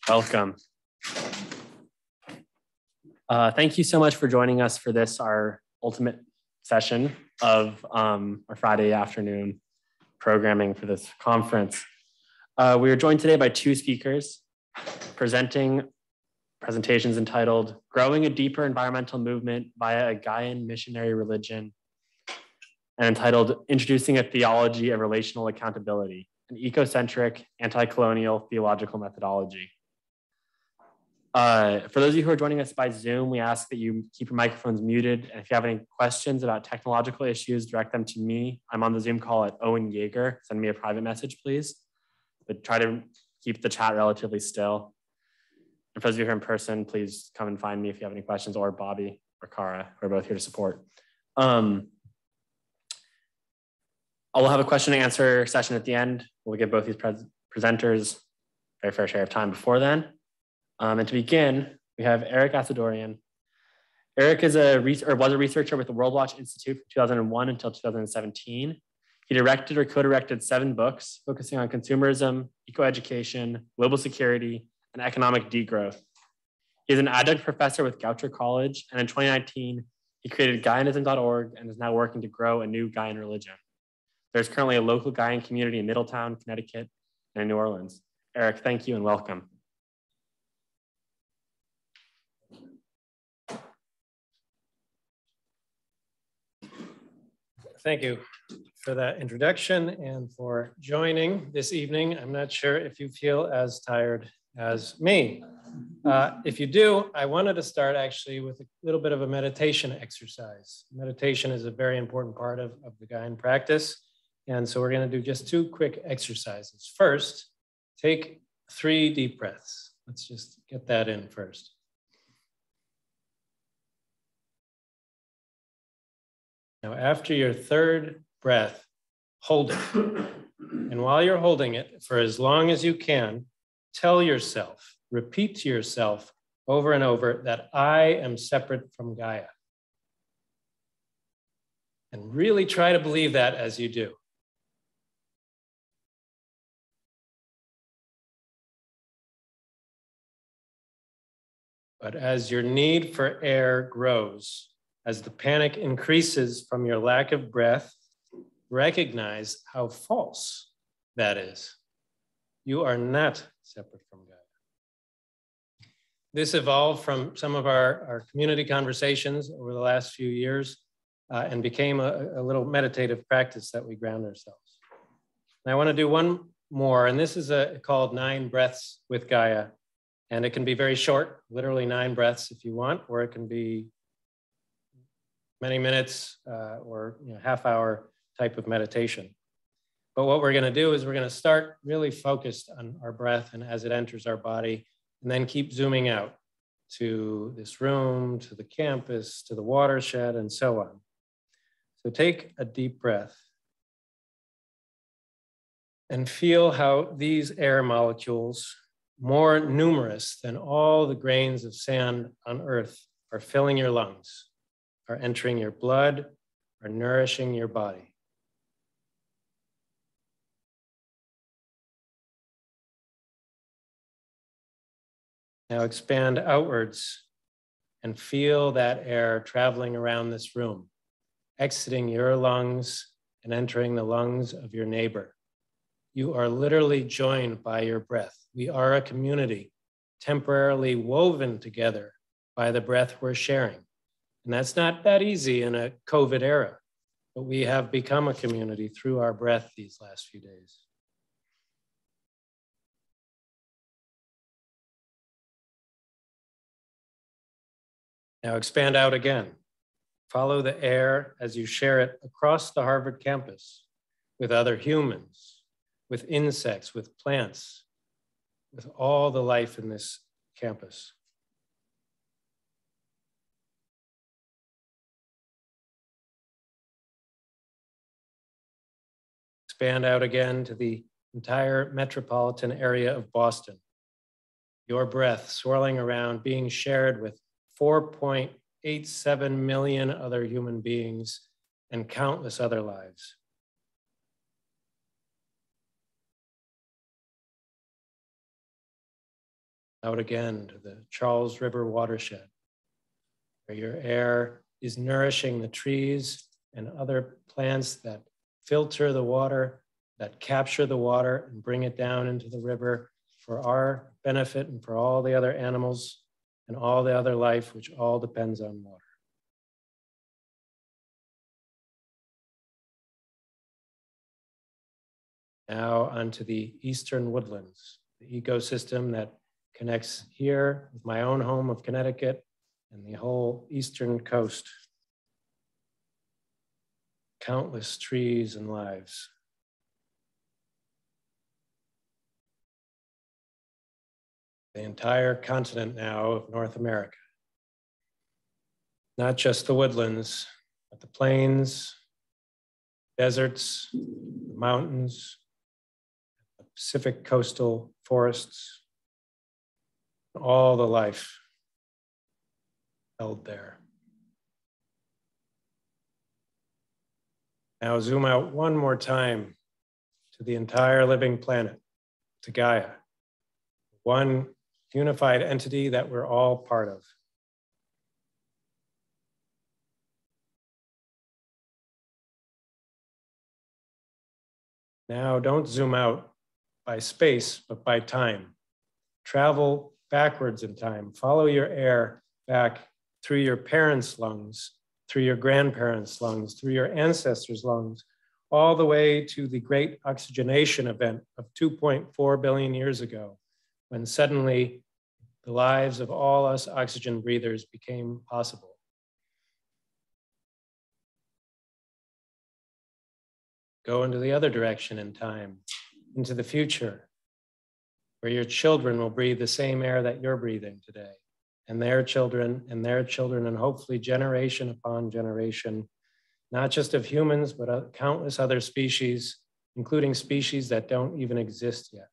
Welcome. Thank you so much for joining us for this, our ultimate session of our Friday afternoon programming for this conference. We are joined today by two speakers presenting presentations entitled Growing a Deeper Environmental Movement via a Gaian Missionary Religion, and entitled Introducing a Theology of Relational Accountability, an Eco-Centric, Anti-Colonial Theological Methodology. For those of you who are joining us by Zoom, we ask that you keep your microphones muted. And if you have any questions about technological issues, direct them to me. I'm on the Zoom call at Owen Yeager. Send me a private message, please. But try to keep the chat relatively still. And for those of you who are in person, please come and find me if you have any questions, or Bobby or Kara. We're both here to support. I'll have a question and answer session at the end. We'll give both these presenters a very fair share of time before then. And to begin, we have Erik Assadourian. Erik was a researcher with the World Watch Institute from 2001 until 2017. He directed or co-directed 7 books focusing on consumerism, eco-education, global security, and economic degrowth. He is an adjunct professor with Goucher College, and in 2019, he created Gaianism.org and is now working to grow a new Gaian religion. There's currently a local Gaian community in Middletown, Connecticut, and in New Orleans. Erik, thank you and welcome. Thank you for that introduction and for joining this evening. I'm not sure if you feel as tired as me. If you do, I wanted to start actually with a little bit of a meditation exercise. Meditation is a very important part of the Gaian practice. And so we're going to do just 2 quick exercises. First, take 3 deep breaths. Let's just get that in first. Now, after your 3rd breath, hold it. And while you're holding it, for as long as you can, tell yourself, repeat to yourself over and over that I am separate from Gaia. And really try to believe that as you do. But as your need for air grows, as the panic increases from your lack of breath, recognize how false that is. You are not separate from Gaia. This evolved from some of our community conversations over the last few years and became a little meditative practice that we ground ourselves. And I want to do one more, and this is called 9 breaths with Gaia. And it can be very short, literally 9 breaths if you want, or it can be many minutes or half-hour type of meditation. But what we're going to do is we're going to start really focused on our breath and as it enters our body, and then keep zooming out to this room, to the campus, to the watershed, and so on. So take a deep breath and feel how these air molecules, more numerous than all the grains of sand on Earth, are filling your lungs, are entering your blood, are nourishing your body. Now expand outwards and feel that air traveling around this room, exiting your lungs and entering the lungs of your neighbor. You are literally joined by your breath. We are a community, temporarily woven together by the breath we're sharing. And that's not that easy in a COVID era, but we have become a community through our breath these last few days. Now expand out again. Follow the air as you share it across the Harvard campus with other humans, with insects, with plants, with all the life in this campus. Expand out again to the entire metropolitan area of Boston. Your breath swirling around, being shared with 4.87 million other human beings and countless other lives. Out again to the Charles River watershed, where your air is nourishing the trees and other plants that filter the water, that capture the water and bring it down into the river for our benefit and for all the other animals and all the other life, which all depends on water. Now onto the eastern woodlands, the ecosystem that connects here with my own home of Connecticut and the whole eastern coast. Countless trees and lives. The entire continent now of North America. Not just the woodlands, but the plains, deserts, the mountains, the Pacific coastal forests, all the life held there. Now zoom out one more time to the entire living planet, to Gaia, one unified entity that we're all part of. Now don't zoom out by space, but by time. Travel backwards in time. Follow your air back through your parents' lungs, through your grandparents' lungs, through your ancestors' lungs, all the way to the great oxygenation event of 2.4 billion years ago, when suddenly the lives of all us oxygen breathers became possible. Go into the other direction in time, into the future, where your children will breathe the same air that you're breathing today, and their children, and hopefully generation upon generation, not just of humans, but countless other species, including species that don't even exist yet.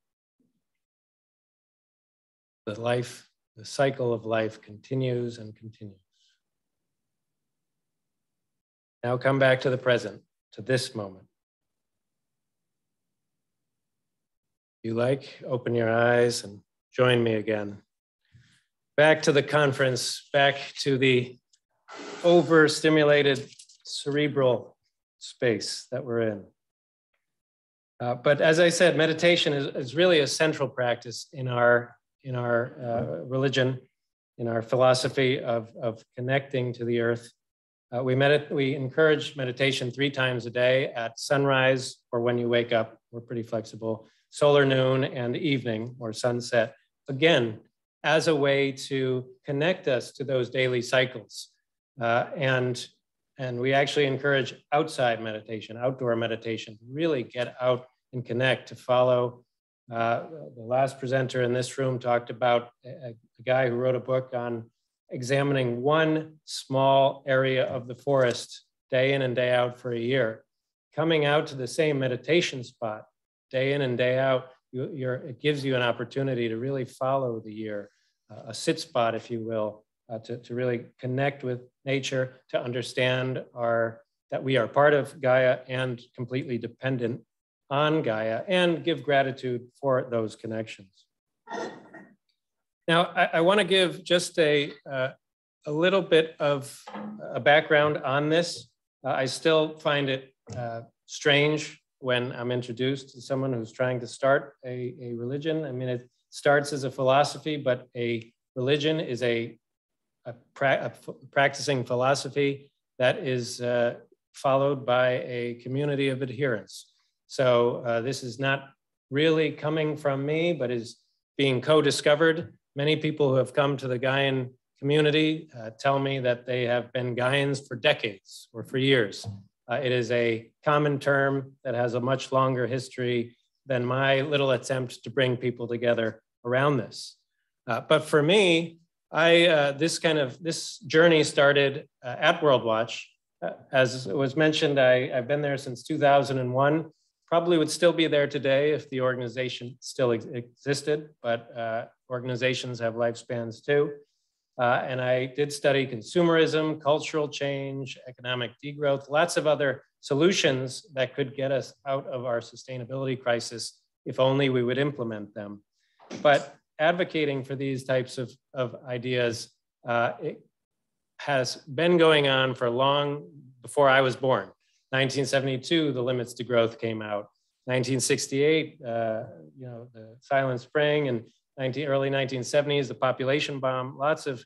The cycle of life continues and continues. Now come back to the present, to this moment. If you like, open your eyes and join me again. Back to the conference, back to the overstimulated cerebral space that we're in. But as I said, meditation is really a central practice in our religion, in our philosophy of connecting to the earth. We encourage meditation 3 times a day at sunrise or when you wake up. We're pretty flexible. Solar noon and evening or sunset. Again, as a way to connect us to those daily cycles. And we actually encourage outside meditation, outdoor meditation, really get out and connect, to follow. The last presenter in this room talked about a guy who wrote a book on examining one small area of the forest day in and day out for a year. Coming out to the same meditation spot day in and day out, it gives you an opportunity to really follow the year, a sit spot, if you will, to really connect with nature, to understand that we are part of Gaia and completely dependent on Gaia, and give gratitude for those connections. Now, I want to give just a little bit of a background on this. I still find it strange when I'm introduced to someone who's trying to start a religion. I mean, it starts as a philosophy, but a religion is a practicing philosophy that is followed by a community of adherents. So this is not really coming from me, but is being co-discovered. Many people who have come to the Gaian community tell me that they have been Gaians for decades or for years. It is a common term that has a much longer history than my little attempt to bring people together around this. But for me, this journey started at World Watch. As was mentioned, I've been there since 2001. Probably would still be there today if the organization still existed, but organizations have lifespans too. And I did study consumerism, cultural change, economic degrowth, lots of other solutions that could get us out of our sustainability crisis if only we would implement them. But advocating for these types of ideas it has been going on for long before I was born. 1972, the Limits to Growth came out. 1968, the Silent Spring, and early 1970s, the population bomb. Lots of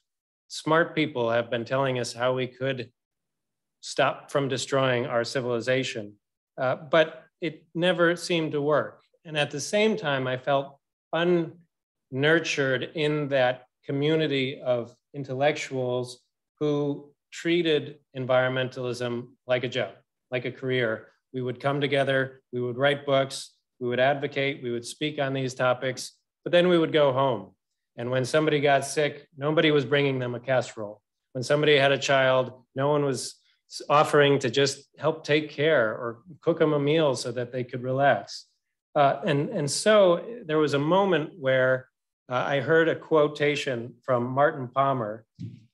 smart people have been telling us how we could stop from destroying our civilization, but it never seemed to work. And at the same time, I felt unnurtured in that community of intellectuals who treated environmentalism like a job, like a career. We would come together, we would write books, we would advocate, we would speak on these topics, but then we would go home. And when somebody got sick, nobody was bringing them a casserole. When somebody had a child, no one was offering to just help take care or cook them a meal so that they could relax. And so there was a moment where I heard a quotation from Martin Palmer,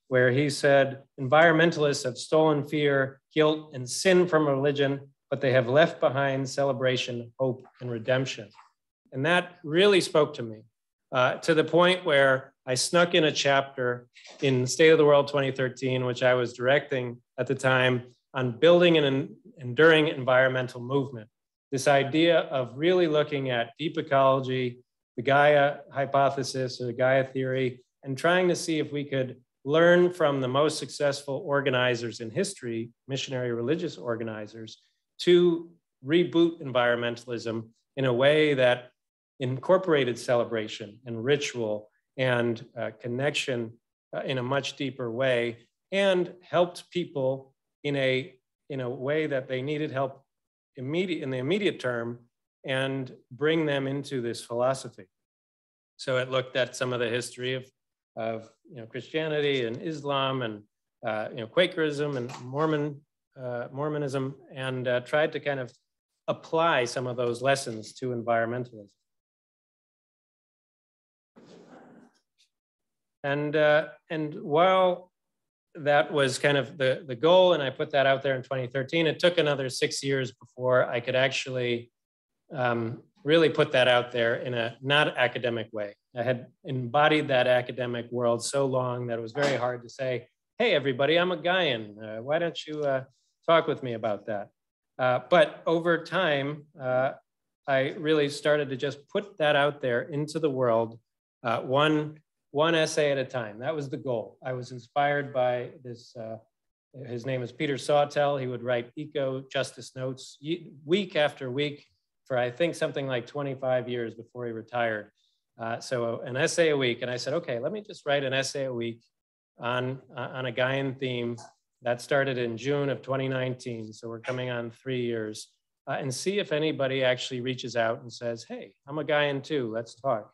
where he said, environmentalists have stolen fear, guilt, and sin from religion, but they have left behind celebration, hope, and redemption. And that really spoke to me, to the point where I snuck in a chapter in State of the World 2013, which I was directing at the time, on building an enduring environmental movement. This idea of really looking at deep ecology, the Gaia hypothesis or the Gaia theory, and trying to see if we could learn from the most successful organizers in history, missionary religious organizers, to reboot environmentalism in a way that incorporated celebration and ritual and connection in a much deeper way, and helped people in a way that they needed help in the immediate term, and bring them into this philosophy. So it looked at some of the history of Christianity and Islam and Quakerism and Mormonism, and tried to kind of apply some of those lessons to environmentalism. And while that was kind of the goal, and I put that out there in 2013, it took another 6 years before I could actually really put that out there in a not academic way. I had embodied that academic world so long that it was very hard to say, hey, everybody, I'm a Gaian. Why don't you talk with me about that? But over time, I really started to just put that out there into the world, one essay at a time. That was the goal. I was inspired by this, his name is Peter Sawtell. He would write eco-justice notes week after week for, I think, something like 25 years before he retired. So an essay a week. And I said, okay, let me just write an essay a week on a Gaian theme. That started in June of 2019. So we're coming on 3 years, and see if anybody actually reaches out and says, hey, I'm a Gaian too, let's talk.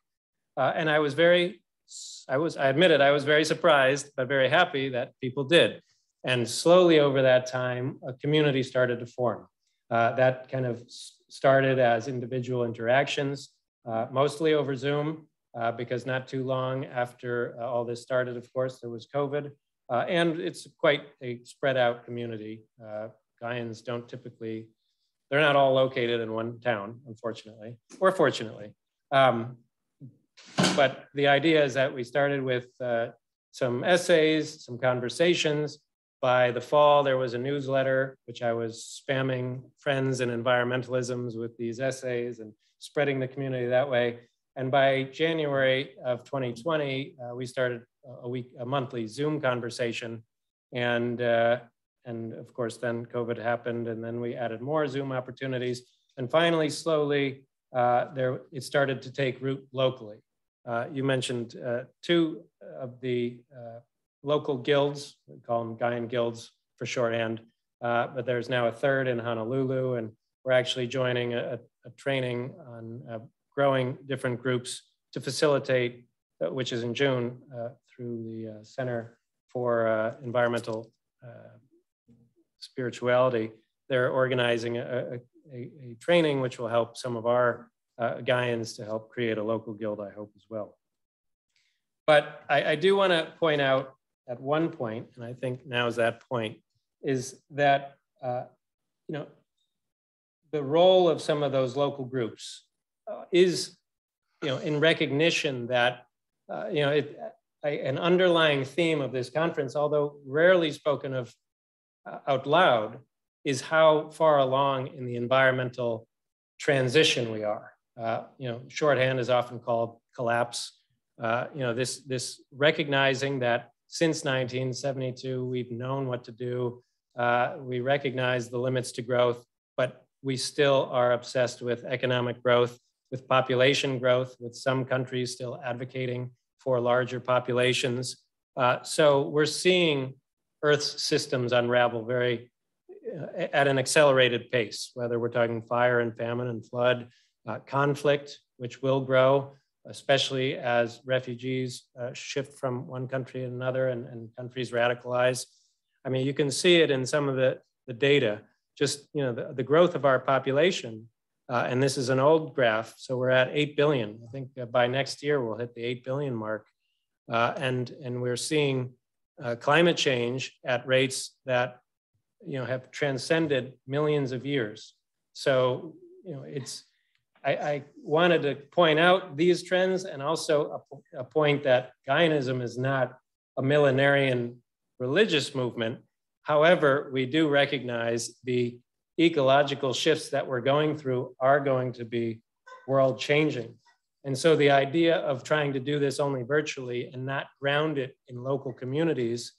And I admitted I was very surprised, but very happy that people did. And slowly over that time, a community started to form. That kind of started as individual interactions, mostly over Zoom, because not too long after all this started, of course, there was COVID. And it's quite a spread out community. Gaians don't typically, they're not all located in one town, unfortunately, or fortunately. But the idea is that we started with some essays, some conversations. By the fall, there was a newsletter, which I was spamming friends and environmentalisms with these essays and spreading the community that way. And by January of 2020, we started a monthly Zoom conversation. And of course, then COVID happened, and then we added more Zoom opportunities. And finally, slowly, it started to take root locally. You mentioned two of the local guilds, we call them Gaian guilds for shorthand, but there's now a third in Honolulu, and we're actually joining a training on growing different groups to facilitate, which is in June, through the Center for Environmental Spirituality. They're organizing a training which will help some of our Gaians to help create a local guild, I hope, as well. But I do want to point out at one point, and I think now is that point, is that the role of some of those local groups is in recognition that an underlying theme of this conference, although rarely spoken of out loud, is how far along in the environmental transition we are. Shorthand is often called collapse. This recognizing that since 1972, we've known what to do. We recognize the limits to growth, but we still are obsessed with economic growth, with population growth, with some countries still advocating for larger populations. So we're seeing Earth's systems unravel at an accelerated pace, whether we're talking fire and famine and flood, conflict, which will grow, especially as refugees shift from one country to another and countries radicalize. I mean, you can see it in some of the data, just the growth of our population. And this is an old graph, so we're at 8 billion. I think by next year, we'll hit the 8 billion mark. And we're seeing climate change at rates that have transcended millions of years. So I wanted to point out these trends, and also a point that Gaianism is not a millenarian religious movement. However, we do recognize the ecological shifts that we're going through are going to be world changing. And so the idea of trying to do this only virtually and not ground it in local communities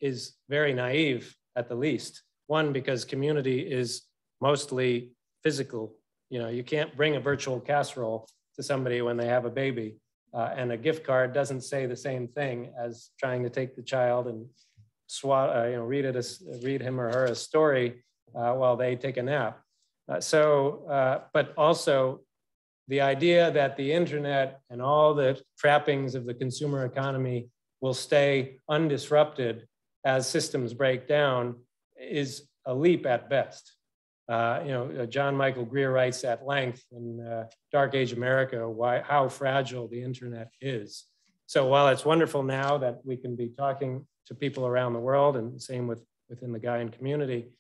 is very naive at the least. One, because community is mostly physical. You can't bring a virtual casserole to somebody when they have a baby, and a gift card doesn't say the same thing as trying to take the child and read him or her a story while they take a nap. But also the idea that the internet and all the trappings of the consumer economy will stay undisrupted as systems break down is a leap at best. John Michael Greer writes at length in Dark Age America how fragile the internet is. So while it's wonderful now that we can be talking to people around the world, and same within the Gaian community,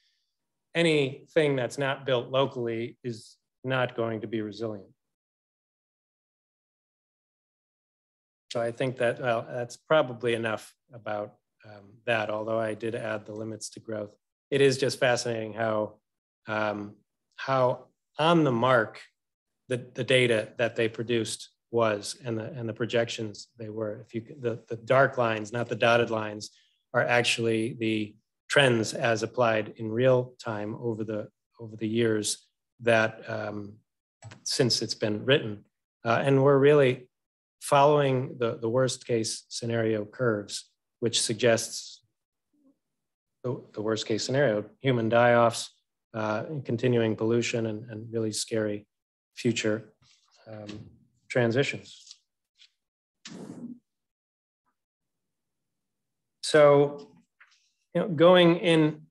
anything that's not built locally is not going to be resilient. So I think that, well, that's probably enough about that, although I did add the limits to growth. It is just fascinating how on the mark the data that they produced was, and the projections they were. The dark lines, not the dotted lines, are actually the trends as applied in real time over the years that since it's been written, and we're really following the worst case scenario curves, which suggests the worst case scenario: human die-offs, continuing pollution, and really scary future transitions. So, going in,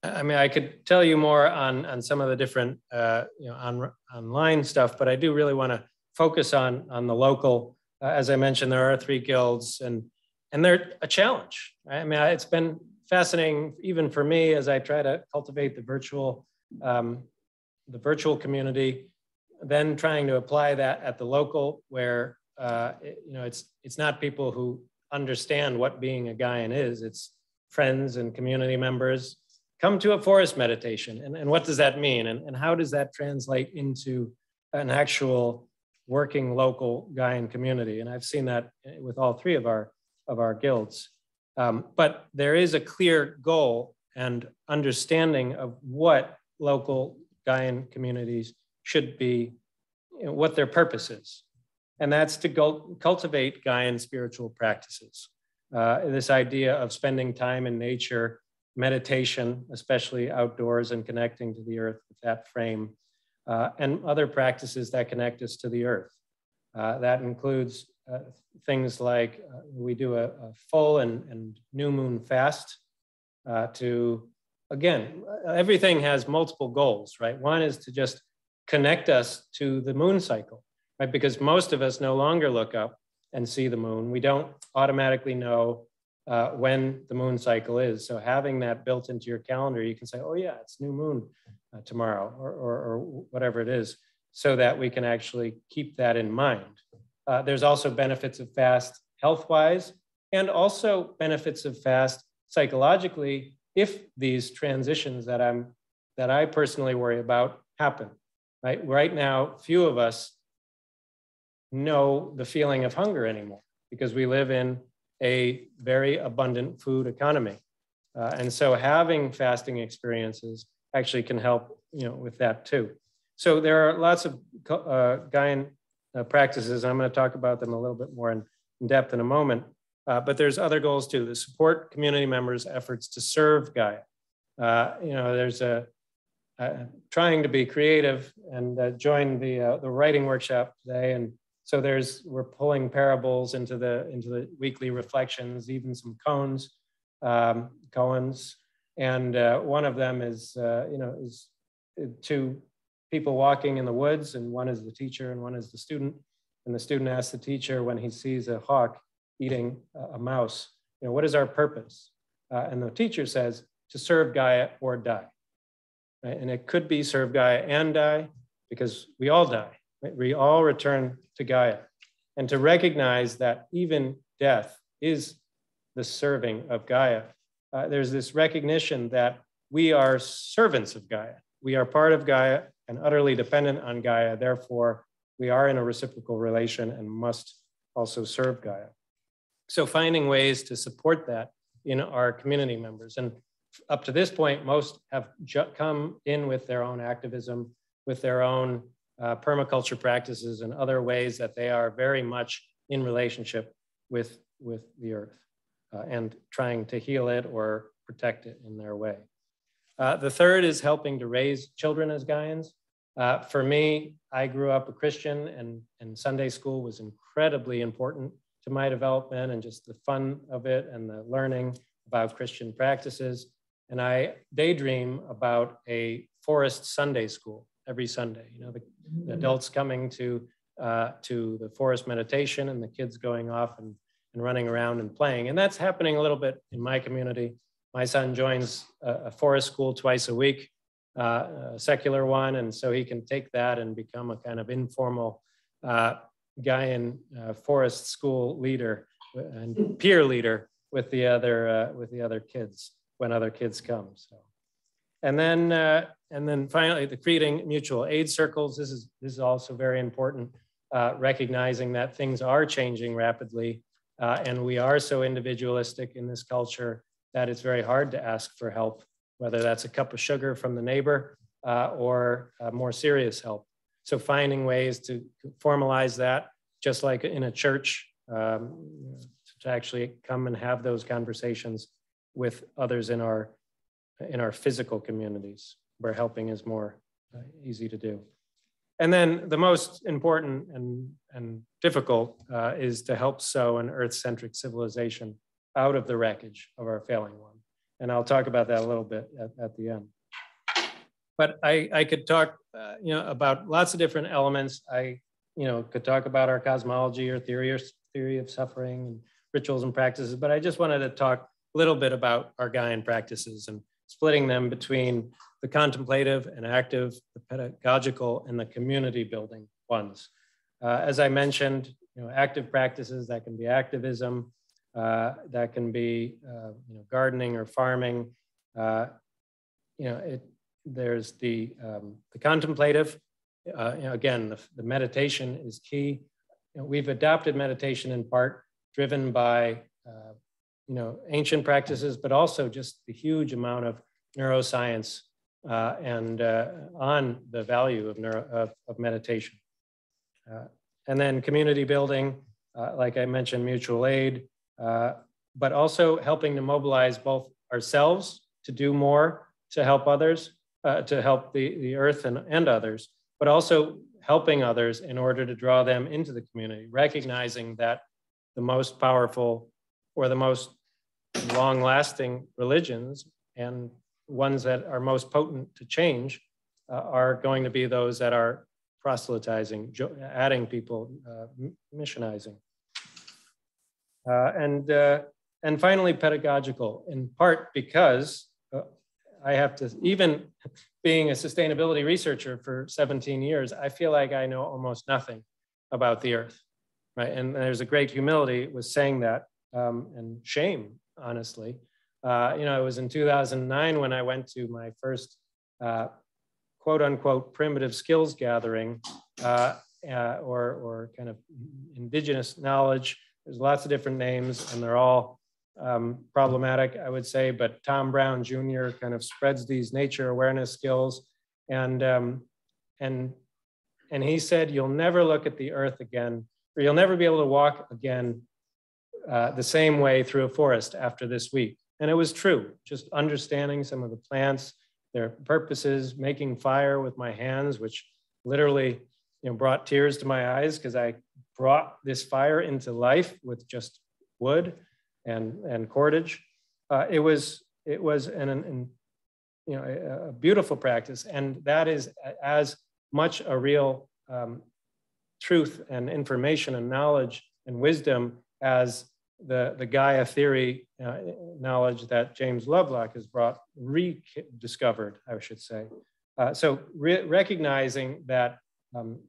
I mean, I could tell you more on some of the different online stuff, but I do really want to focus on the local. As I mentioned, there are 3 guilds, and they're a challenge. Right? I mean, it's been fascinating even for me as I try to cultivate the virtual community, then trying to apply that at the local, where it's not people who understand what being a Gaian is. It's friends and community members come to a forest meditation, and what does that mean, and how does that translate into an actual working local Gaian community? And I've seen that with all 3 of our guilds. But there is a clear goal and understanding of what local Gaian communities should be, what their purpose is. And that's to cultivate Gaian spiritual practices. This idea of spending time in nature, meditation, especially outdoors, and connecting to the earth with that frame, and other practices that connect us to the earth. That includes things like we do a full and new moon fast to, again, everything has multiple goals, right? One is to just connect us to the moon cycle, right? Because most of us no longer look up and see the moon. We don't automatically know when the moon cycle is. So having that built into your calendar, you can say, oh yeah, it's new moon tomorrow, or whatever it is, so that we can actually keep that in mind. There's also benefits of fast health-wise, and also benefits of fast psychologically if these transitions that I personally worry about happen. Right now, few of us know the feeling of hunger anymore because we live in a very abundant food economy. And so having fasting experiences actually can help, with that too. So there are lots of Gaian practices. I'm going to talk about them a little bit more in depth in a moment. But there's other goals too. To support community members' efforts to serve Gaia. There's trying to be creative and join the writing workshop today. And so we're pulling parables into the weekly reflections, even some koans, and one of them is two people walking in the woods, and one is the teacher and one is the student. And the student asks the teacher when he sees a hawk eating a mouse, what is our purpose? And the teacher says, to serve Gaia or die. Right? And it could be serve Gaia and die, because we all die. Right? We all return to Gaia. And to recognize that even death is the serving of Gaia. There's this recognition that we are servants of Gaia. We are part of Gaia and utterly dependent on Gaia. Therefore, we are in a reciprocal relation and must also serve Gaia. So finding ways to support that in our community members. And up to this point, most have come in with their own activism, with their own permaculture practices and other ways that they are very much in relationship with the earth and trying to heal it or protect it in their way. The third is helping to raise children as Gaians. For me, I grew up a Christian, and Sunday school was incredibly important to my development and just the fun of it and the learning about Christian practices. And I daydream about a forest Sunday school every Sunday. The adults coming to the forest meditation and the kids going off and running around and playing. And that's happening a little bit in my community. My son joins a forest school twice a week, a secular one, and so he can take that and become a kind of informal Gaian forest school leader and peer leader with the other kids when other kids come. So, and then finally, the creating mutual aid circles. This is also very important. Recognizing that things are changing rapidly, and we are so individualistic in this culture that it's very hard to ask for help, whether that's a cup of sugar from the neighbor or more serious help. So finding ways to formalize that, just like in a church, to actually come and have those conversations with others in our physical communities, where helping is more easy to do. And then the most important and difficult is to help sow an earth-centric civilization out of the wreckage of our failing one. And I'll talk about that a little bit at the end. But I could talk about lots of different elements. I could talk about our cosmology or theory of suffering and rituals and practices, but I just wanted to talk a little bit about our Gaian practices and splitting them between the contemplative and active, the pedagogical, and the community building ones. As I mentioned, active practices, that can be activism, that can be gardening or farming. There's the contemplative. Again, the meditation is key. We've adopted meditation in part driven by ancient practices, but also just the huge amount of neuroscience and on the value of meditation. And then community building, like I mentioned, mutual aid, but also helping to mobilize both ourselves to do more to help others, to help the earth and others, but also helping others in order to draw them into the community, recognizing that the most powerful or the most long-lasting religions and ones that are most potent to change are going to be those that are proselytizing, adding people, missionizing. And finally, pedagogical, in part because I have to, even being a sustainability researcher for 17 years, I feel like I know almost nothing about the earth. right? And there's a great humility with saying that, and shame, honestly. It was in 2009 when I went to my first quote unquote primitive skills gathering, or kind of indigenous knowledge. There's lots of different names and they're all problematic, I would say, but Tom Brown Jr. kind of spreads these nature awareness skills. And he said, you'll never look at the earth again, or you'll never be able to walk again the same way through a forest after this week. And it was true, just understanding some of the plants, their purposes, making fire with my hands, which literally brought tears to my eyes because I brought this fire into life with just wood and cordage. It was a beautiful practice, and that is as much a real truth and information and knowledge and wisdom as the Gaia theory knowledge that James Lovelock has rediscovered, I should say. So recognizing that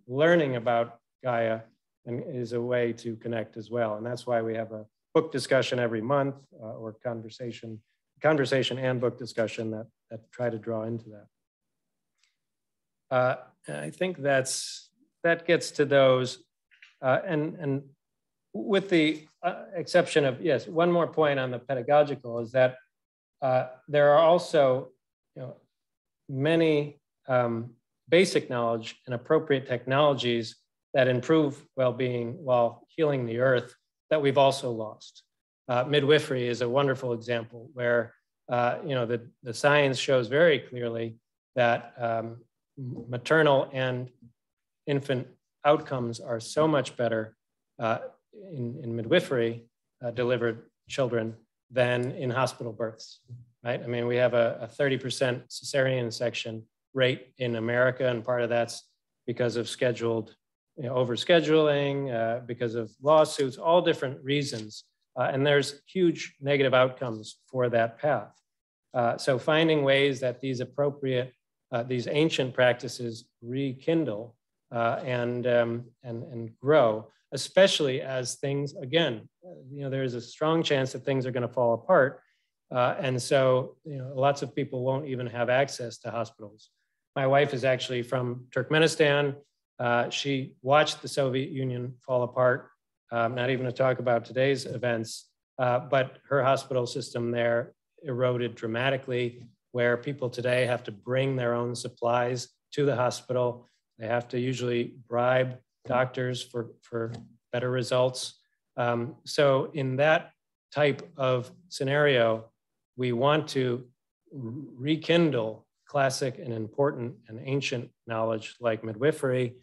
learning about Gaia is a way to connect as well. And that's why we have a book discussion every month, or conversation and book discussion that try to draw into that. I think that gets to those. And with the exception of, yes, one more point on the pedagogical is that there are also many basic knowledge and appropriate technologies that improve well-being while healing the earth that we've also lost. Midwifery is a wonderful example where the science shows very clearly that maternal and infant outcomes are so much better in midwifery delivered children than in hospital births, right? I mean, we have a 30% cesarean section rate in America, and part of that's because of scheduled overscheduling, because of lawsuits, all different reasons. And there's huge negative outcomes for that path. So finding ways that these appropriate, these ancient practices rekindle and grow, especially as things, again, there's a strong chance that things are going to fall apart. And so, lots of people won't even have access to hospitals. My wife is actually from Turkmenistan. She watched the Soviet Union fall apart, not even to talk about today's events, but her hospital system there eroded dramatically, where people today have to bring their own supplies to the hospital. They have to usually bribe doctors for better results. So in that type of scenario, we want to rekindle classic and important and ancient knowledge like midwifery,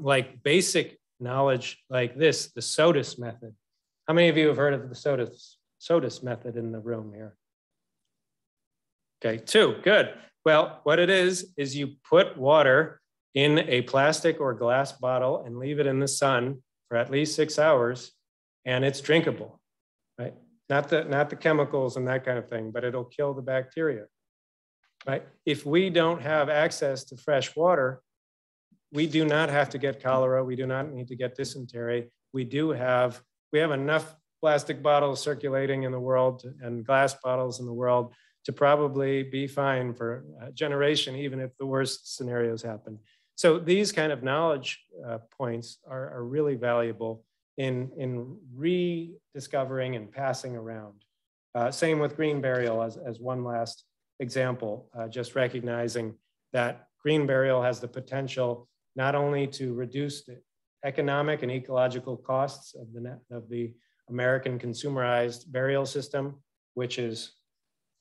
like basic knowledge like this, the SOTUS method. How many of you have heard of the SOTUS method in the room here? Okay, 2, good. Well, what it is you put water in a plastic or glass bottle and leave it in the sun for at least 6 hours, and it's drinkable, right? Not the chemicals and that kind of thing, but it'll kill the bacteria, right? If we don't have access to fresh water, we do not have to get cholera. We do not need to get dysentery. We have enough plastic bottles circulating in the world and glass bottles in the world to probably be fine for a generation, even if the worst scenarios happen. So these kind of knowledge points are really valuable in rediscovering and passing around. Same with green burial as one last example, just recognizing that green burial has the potential not only to reduce the economic and ecological costs of the American consumerized burial system, which is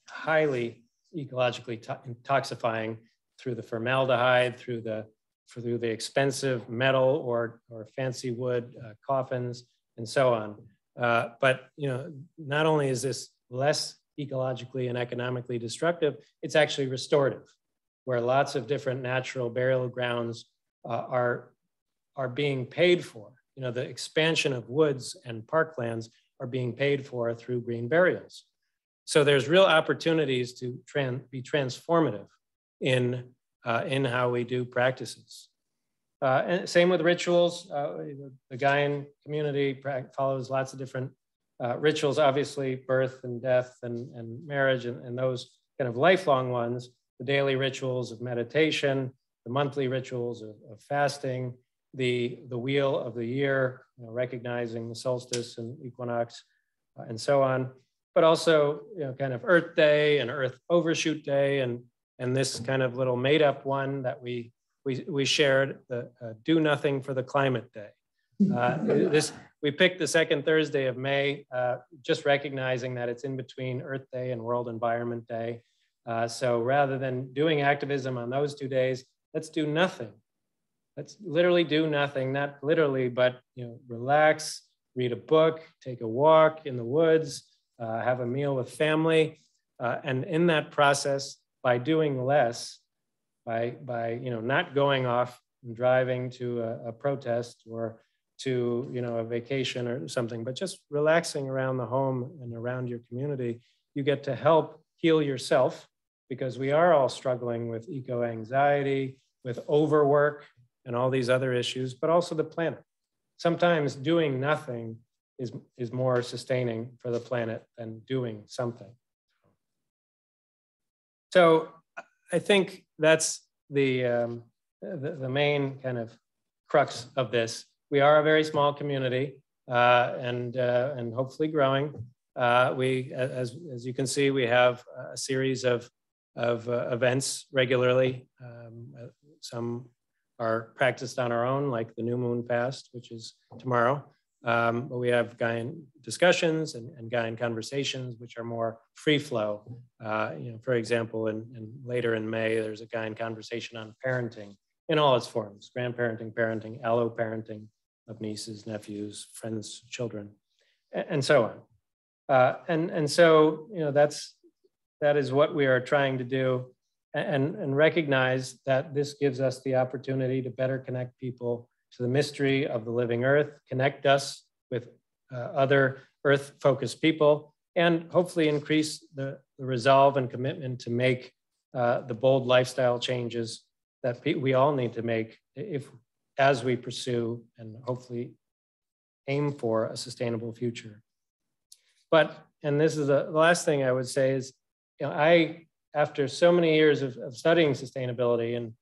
highly ecologically intoxifying through the formaldehyde, through the expensive metal or fancy wood coffins and so on. But not only is this less ecologically and economically destructive, it's actually restorative, where lots of different natural burial grounds are being paid for. The expansion of woods and parklands are being paid for through green burials. So there's real opportunities to be transformative in how we do practices. And same with rituals. The Gaian community follows lots of different rituals, obviously birth and death and marriage and those kind of lifelong ones, the daily rituals of meditation, the monthly rituals of fasting, the wheel of the year, recognizing the solstice and equinox and so on, but also kind of Earth Day and Earth Overshoot Day and this kind of little made up one that we shared, the Do Nothing for the Climate Day. We picked the second Thursday of May, just recognizing that it's in between Earth Day and World Environment Day. So rather than doing activism on those 2 days, let's do nothing. Let's literally do nothing, not literally, but relax, read a book, take a walk in the woods, have a meal with family. And in that process, by doing less, by not going off and driving to a protest or to a vacation or something, but just relaxing around the home and around your community, you get to help heal yourself, because we are all struggling with eco-anxiety, with overwork and all these other issues, but also the planet. Sometimes doing nothing is more sustaining for the planet than doing something. So I think that's the main kind of crux of this. We are a very small community and hopefully growing. As you can see, we have a series of events regularly. Some are practiced on our own, like the New Moon Fast, which is tomorrow. But we have Gaian discussions and Gaian conversations, which are more free flow. For example, later in May, there's a Gaian conversation on parenting in all its forms: grandparenting, parenting, allo-parenting of nieces, nephews, friends, children, and so on. And so that is what we are trying to do, and recognize that this gives us the opportunity to better connect people to the mystery of the living earth, connect us with other earth-focused people, and hopefully increase the resolve and commitment to make the bold lifestyle changes that we all need to make as we pursue and hopefully aim for a sustainable future. And this is the last thing I would say is, after so many years of studying sustainability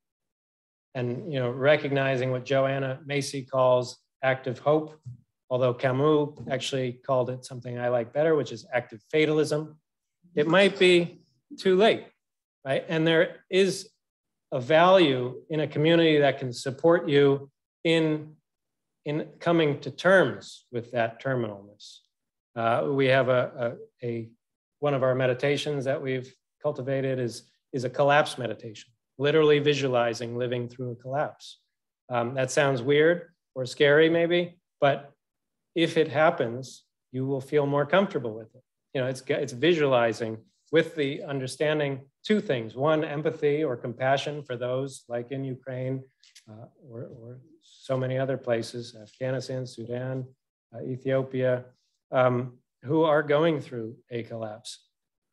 and recognizing what Joanna Macy calls active hope, although Camus actually called it something I like better, which is active fatalism, it might be too late, right? And there is a value in a community that can support you in coming to terms with that terminalness. We have one of our meditations that we've cultivated is a collapse meditation, literally visualizing living through a collapse. That sounds weird or scary maybe, but if it happens, you will feel more comfortable with it. It's visualizing with the understanding two things: one, empathy or compassion for those like in Ukraine or so many other places, Afghanistan, Sudan, Ethiopia, who are going through a collapse.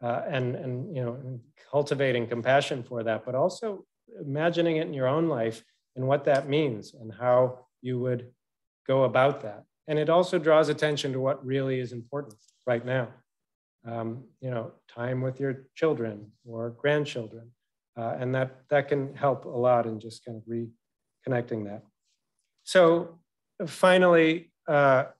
And cultivating compassion for that, but also imagining it in your own life and what that means and how you would go about that. And it also draws attention to what really is important right now. Time with your children or grandchildren, and that can help a lot in just kind of reconnecting that. So finally, that's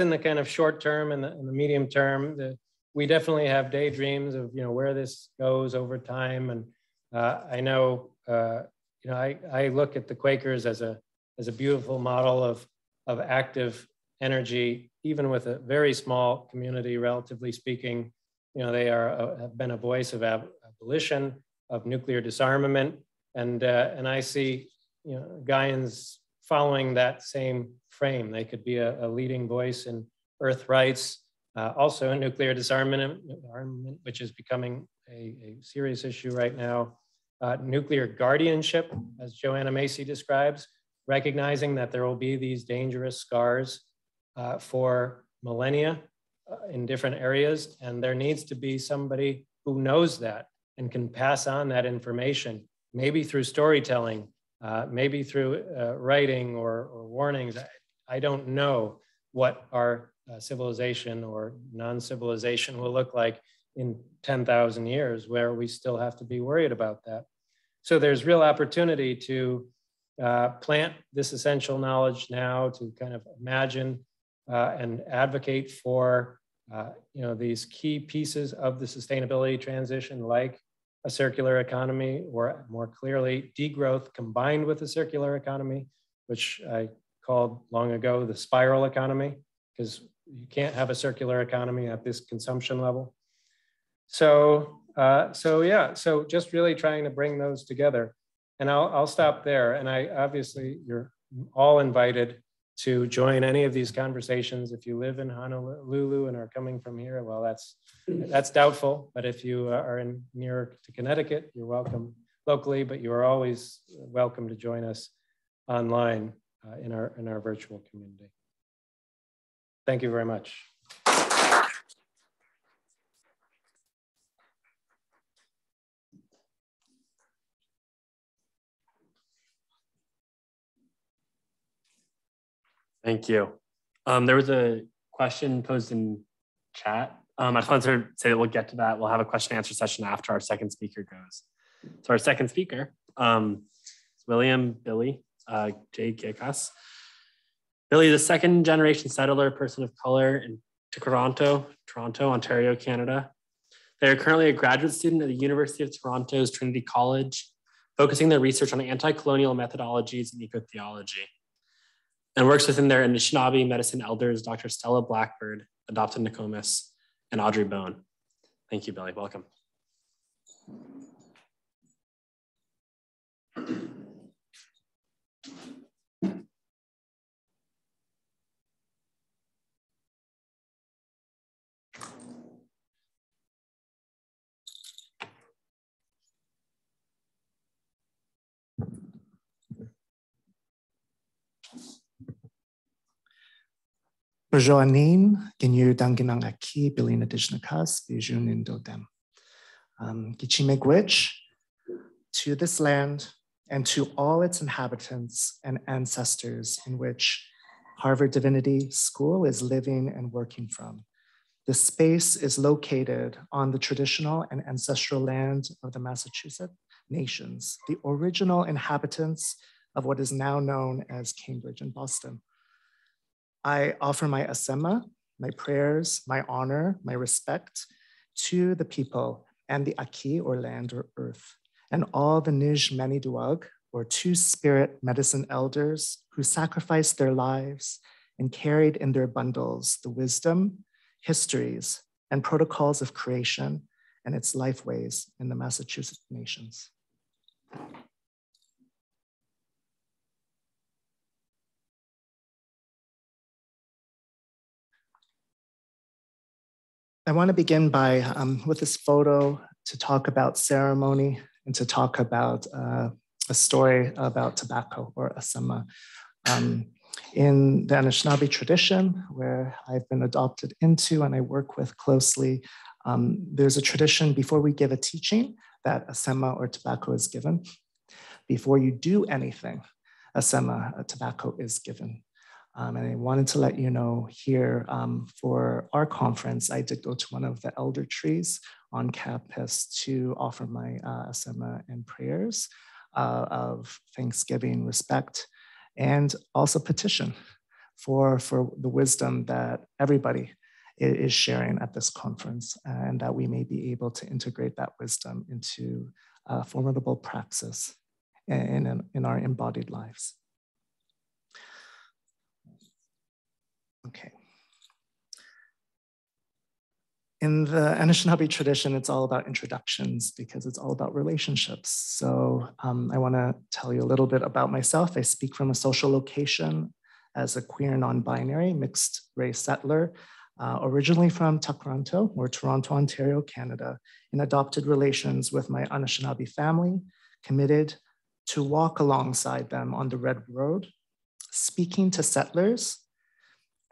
in the kind of short term and the medium term. We definitely have daydreams of where this goes over time, and I know I look at the Quakers as a beautiful model of active energy, even with a very small community, relatively speaking. They have been a voice of abolition, of nuclear disarmament, and I see Gaians following that same frame. They could be a leading voice in earth rights. Also in nuclear disarmament, which is becoming a serious issue right now. Nuclear guardianship, as Joanna Macy describes, recognizing that there will be these dangerous scars for millennia in different areas, and there needs to be somebody who knows that and can pass on that information, maybe through storytelling, maybe through writing or warnings. I don't know what our civilization or non-civilization will look like in 10,000 years, where we still have to be worried about that. So there's real opportunity to plant this essential knowledge now, to kind of imagine and advocate for these key pieces of the sustainability transition, like a circular economy, or more clearly, degrowth combined with a circular economy, which I called long ago the spiral economy, because you can't have a circular economy at this consumption level. So just really trying to bring those together. And I'll stop there. And obviously you're all invited to join any of these conversations. If you live in Honolulu and are coming from here, well, that's doubtful. But if you are near to Connecticut, you're welcome locally, but you are always welcome to join us online in our virtual community. Thank you very much. Thank you. There was a question posed in chat. I just wanted to say that we'll get to that. We'll have a question and answer session after our second speaker goes. So our second speaker is Billy Gekas. Billy is a second generation settler, person of color in Toronto, Ontario, Canada. They are currently a graduate student at the University of Toronto's Trinity College, focusing their research on anti-colonial methodologies and eco-theology, and works within their Anishinaabe medicine elders, Dr. Stella Blackbird, adopted Nokomis, and Audrey Bone. Thank you, Billy. Welcome. Berjoanin, Ginyu Danginang Aki, Billy Gekas, Bijun Indodem. Gichimegwich, to this land and to all its inhabitants and ancestors in which Harvard Divinity School is living and working from. The space is located on the traditional and ancestral land of the Massachusetts nations, the original inhabitants of what is now known as Cambridge and Boston. I offer my asema, my prayers, my honor, my respect to the people and the Aki, or land or earth, and all the Nij Maniduag, or two-spirit medicine elders who sacrificed their lives and carried in their bundles the wisdom, histories, and protocols of creation and its lifeways in the Massachusetts nations. I want to begin by, with this photo, to talk about ceremony and to talk about a story about tobacco, or asema. In the Anishinaabe tradition, where I've been adopted into and I work with closely, there's a tradition before we give a teaching that asema, or tobacco, is given. Before you do anything, asema, tobacco, is given. And I wanted to let you know here, for our conference, I did go to one of the elder trees on campus to offer my asema and prayers of thanksgiving, respect, and also petition for the wisdom that everybody is sharing at this conference, and that we may be able to integrate that wisdom into formidable praxis in our embodied lives. Okay. In the Anishinaabe tradition, it's all about introductions because it's all about relationships. So I want to tell you a little bit about myself. I speak from a social location as a queer non-binary mixed race settler, originally from Toronto, or Toronto, Ontario, Canada, in adopted relations with my Anishinaabe family, committed to walk alongside them on the Red Road, speaking to settlers,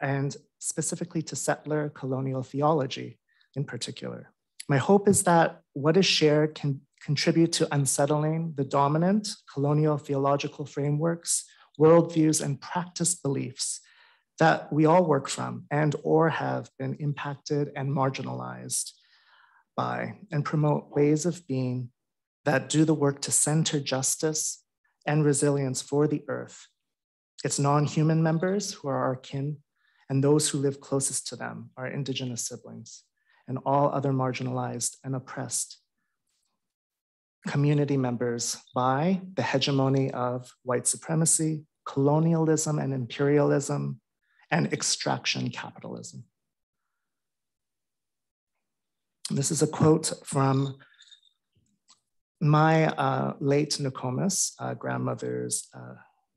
and specifically to settler colonial theology in particular. My hope is that what is shared can contribute to unsettling the dominant colonial theological frameworks, worldviews, and practice beliefs that we all work from and or have been impacted and marginalized by, and promote ways of being that do the work to center justice and resilience for the earth, its non-human members who are our kin, and those who live closest to them, our indigenous siblings, and all other marginalized and oppressed community members by the hegemony of white supremacy, colonialism and imperialism, and extraction capitalism. This is a quote from my late Nokomis, grandmother's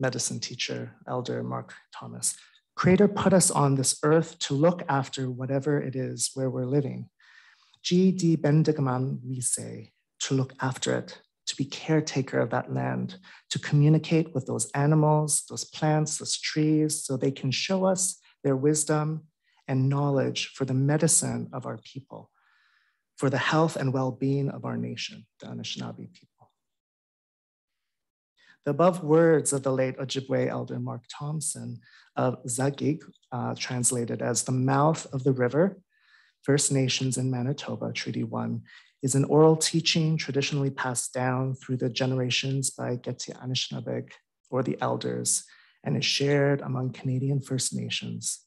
medicine teacher, Elder Mark Thomas. Creator put us on this earth to look after whatever it is where we're living. G. D. Bendigaman, we say, to look after it, to be caretaker of that land, to communicate with those animals, those plants, those trees, so they can show us their wisdom and knowledge for the medicine of our people, for the health and well-being of our nation, the Anishinaabe people. The above words of the late Ojibwe Elder Mark Thompson of Zagig, translated as the mouth of the river, First Nations in Manitoba, Treaty 1, is an oral teaching traditionally passed down through the generations by Geti Anishinabeg, or the elders, and is shared among Canadian First Nations.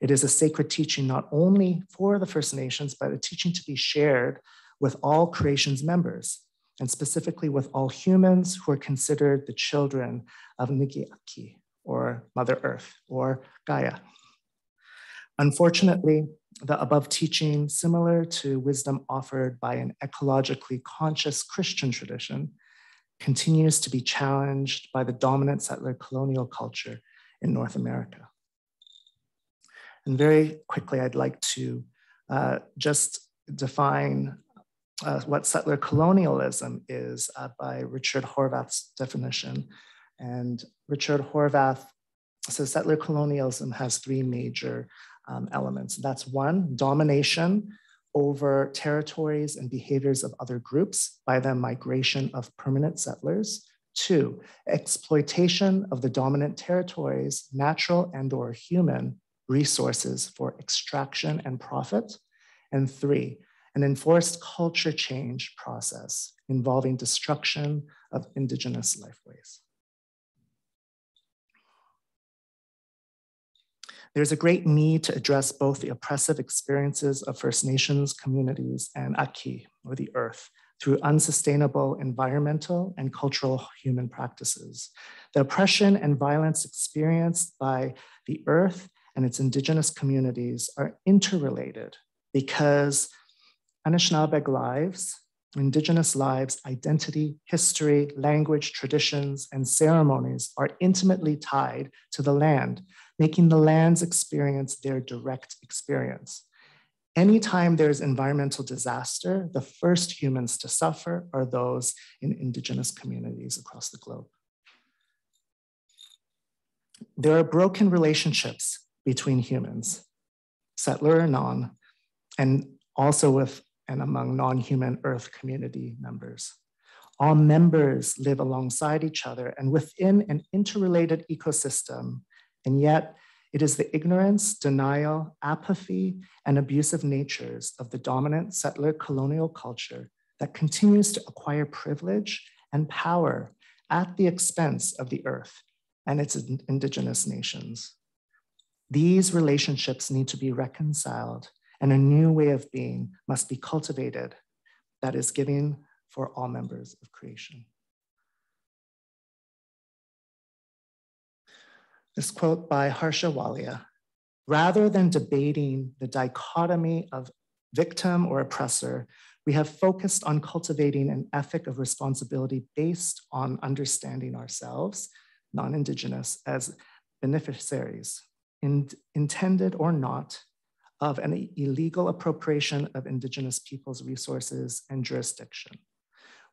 It is a sacred teaching not only for the First Nations, but a teaching to be shared with all creation's members, and specifically with all humans who are considered the children of Nigiaki, or Mother Earth, or Gaia. Unfortunately, the above teaching, similar to wisdom offered by an ecologically conscious Christian tradition, continues to be challenged by the dominant settler colonial culture in North America. And very quickly, I'd like to just define what settler colonialism is by Richard Horvath's definition. And Richard Horvath says settler colonialism has three major elements. That's one, domination over territories and behaviors of other groups by the migration of permanent settlers. Two, exploitation of the dominant territories, natural and or human resources for extraction and profit. And three, an enforced culture change process involving destruction of indigenous lifeways. There's a great need to address both the oppressive experiences of First Nations communities and Aki, or the earth, through unsustainable environmental and cultural human practices. The oppression and violence experienced by the earth and its indigenous communities are interrelated because Anishinaabe lives, indigenous lives, identity, history, language, traditions, and ceremonies are intimately tied to the land, making the land's experience their direct experience. Anytime there's environmental disaster, the first humans to suffer are those in indigenous communities across the globe. There are broken relationships between humans, settler or non, and also with and among non-human earth community members. All members live alongside each other and within an interrelated ecosystem, and yet it is the ignorance, denial, apathy, and abusive natures of the dominant settler colonial culture that continues to acquire privilege and power at the expense of the earth and its indigenous nations. These relationships need to be reconciled, and a new way of being must be cultivated that is giving for all members of creation. This quote by Harsha Walia: rather than debating the dichotomy of victim or oppressor, we have focused on cultivating an ethic of responsibility based on understanding ourselves, non-Indigenous, as beneficiaries, intended or not, of an illegal appropriation of Indigenous peoples' resources and jurisdiction.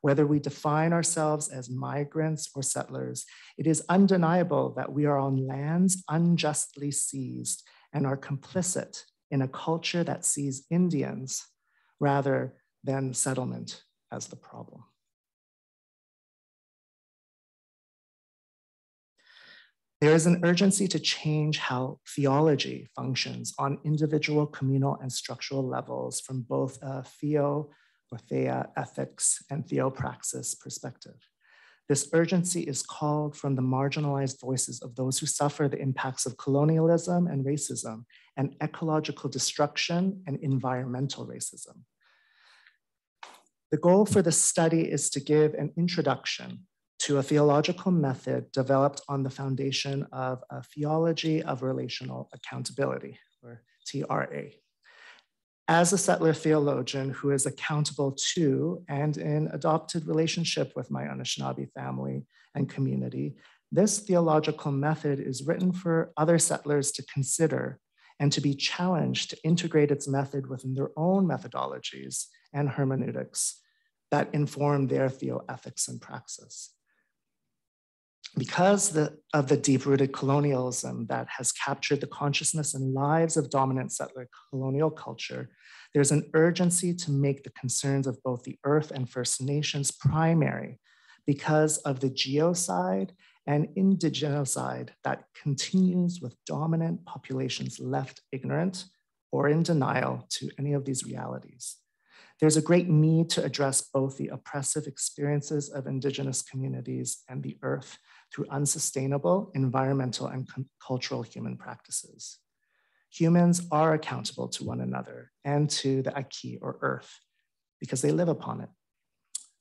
Whether we define ourselves as migrants or settlers, it is undeniable that we are on lands unjustly seized and are complicit in a culture that sees Indians rather than settlement as the problem. There is an urgency to change how theology functions on individual, communal, and structural levels from both a theo or thea ethics and theopraxis perspective. This urgency is called from the marginalized voices of those who suffer the impacts of colonialism and racism, and ecological destruction and environmental racism. The goal for this study is to give an introduction to a theological method developed on the foundation of a theology of relational accountability, or TRA. As a settler theologian who is accountable to and in adopted relationship with my Anishinaabe family and community, this theological method is written for other settlers to consider and to be challenged to integrate its method within their own methodologies and hermeneutics that inform their theoethics and praxis. Because of the deep-rooted colonialism that has captured the consciousness and lives of dominant settler colonial culture, there's an urgency to make the concerns of both the Earth and First Nations primary because of the geocide and indigenocide that continues with dominant populations left ignorant or in denial to any of these realities. There's a great need to address both the oppressive experiences of Indigenous communities and the Earth through unsustainable environmental and cultural human practices. Humans are accountable to one another and to the Aki, or Earth, because they live upon it,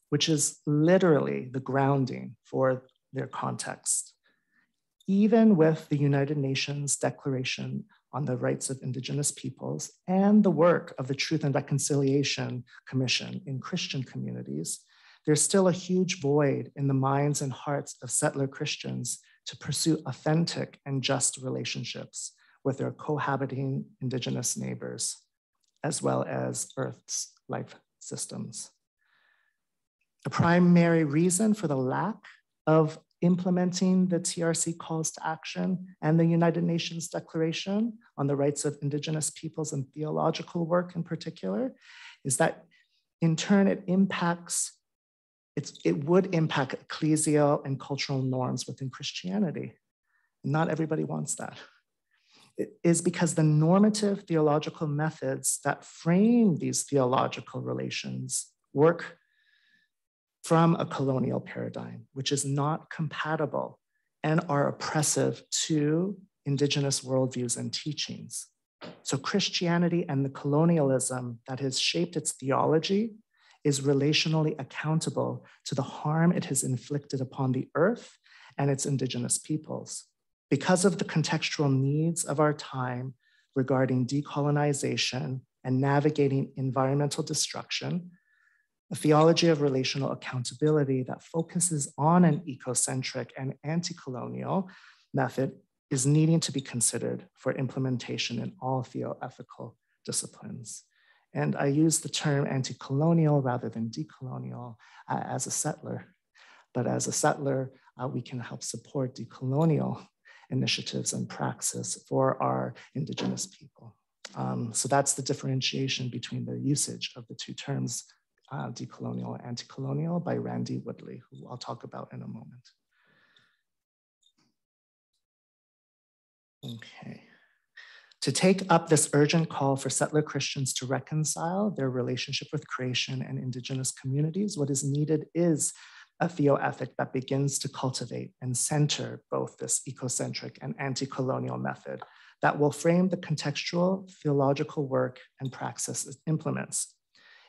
which is literally the grounding for their context. Even with the United Nations Declaration on the Rights of Indigenous Peoples and the work of the Truth and Reconciliation Commission in Christian communities, there's still a huge void in the minds and hearts of settler Christians to pursue authentic and just relationships with their cohabiting Indigenous neighbors, as well as Earth's life systems. A primary reason for the lack of implementing the TRC calls to action and the United Nations Declaration on the Rights of Indigenous Peoples and theological work in particular is that in turn it would impact ecclesial and cultural norms within Christianity. Not everybody wants that. It is because the normative theological methods that frame these theological relations work from a colonial paradigm, which is not compatible and are oppressive to Indigenous worldviews and teachings. So Christianity and the colonialism that has shaped its theology is relationally accountable to the harm it has inflicted upon the Earth and its Indigenous peoples. Because of the contextual needs of our time regarding decolonization and navigating environmental destruction, a theology of relational accountability that focuses on an eco-centric and anti-colonial method is needing to be considered for implementation in all theoethical disciplines. And I use the term anti-colonial rather than decolonial as a settler. But as a settler, we can help support decolonial initiatives and praxis for our Indigenous people. So that's the differentiation between the usage of the two terms, decolonial and anti-colonial, by Randy Woodley, who I'll talk about in a moment. Okay. To take up this urgent call for settler Christians to reconcile their relationship with creation and Indigenous communities, what is needed is a theoethic that begins to cultivate and center both this eco-centric and anti-colonial method that will frame the contextual theological work and praxis it implements.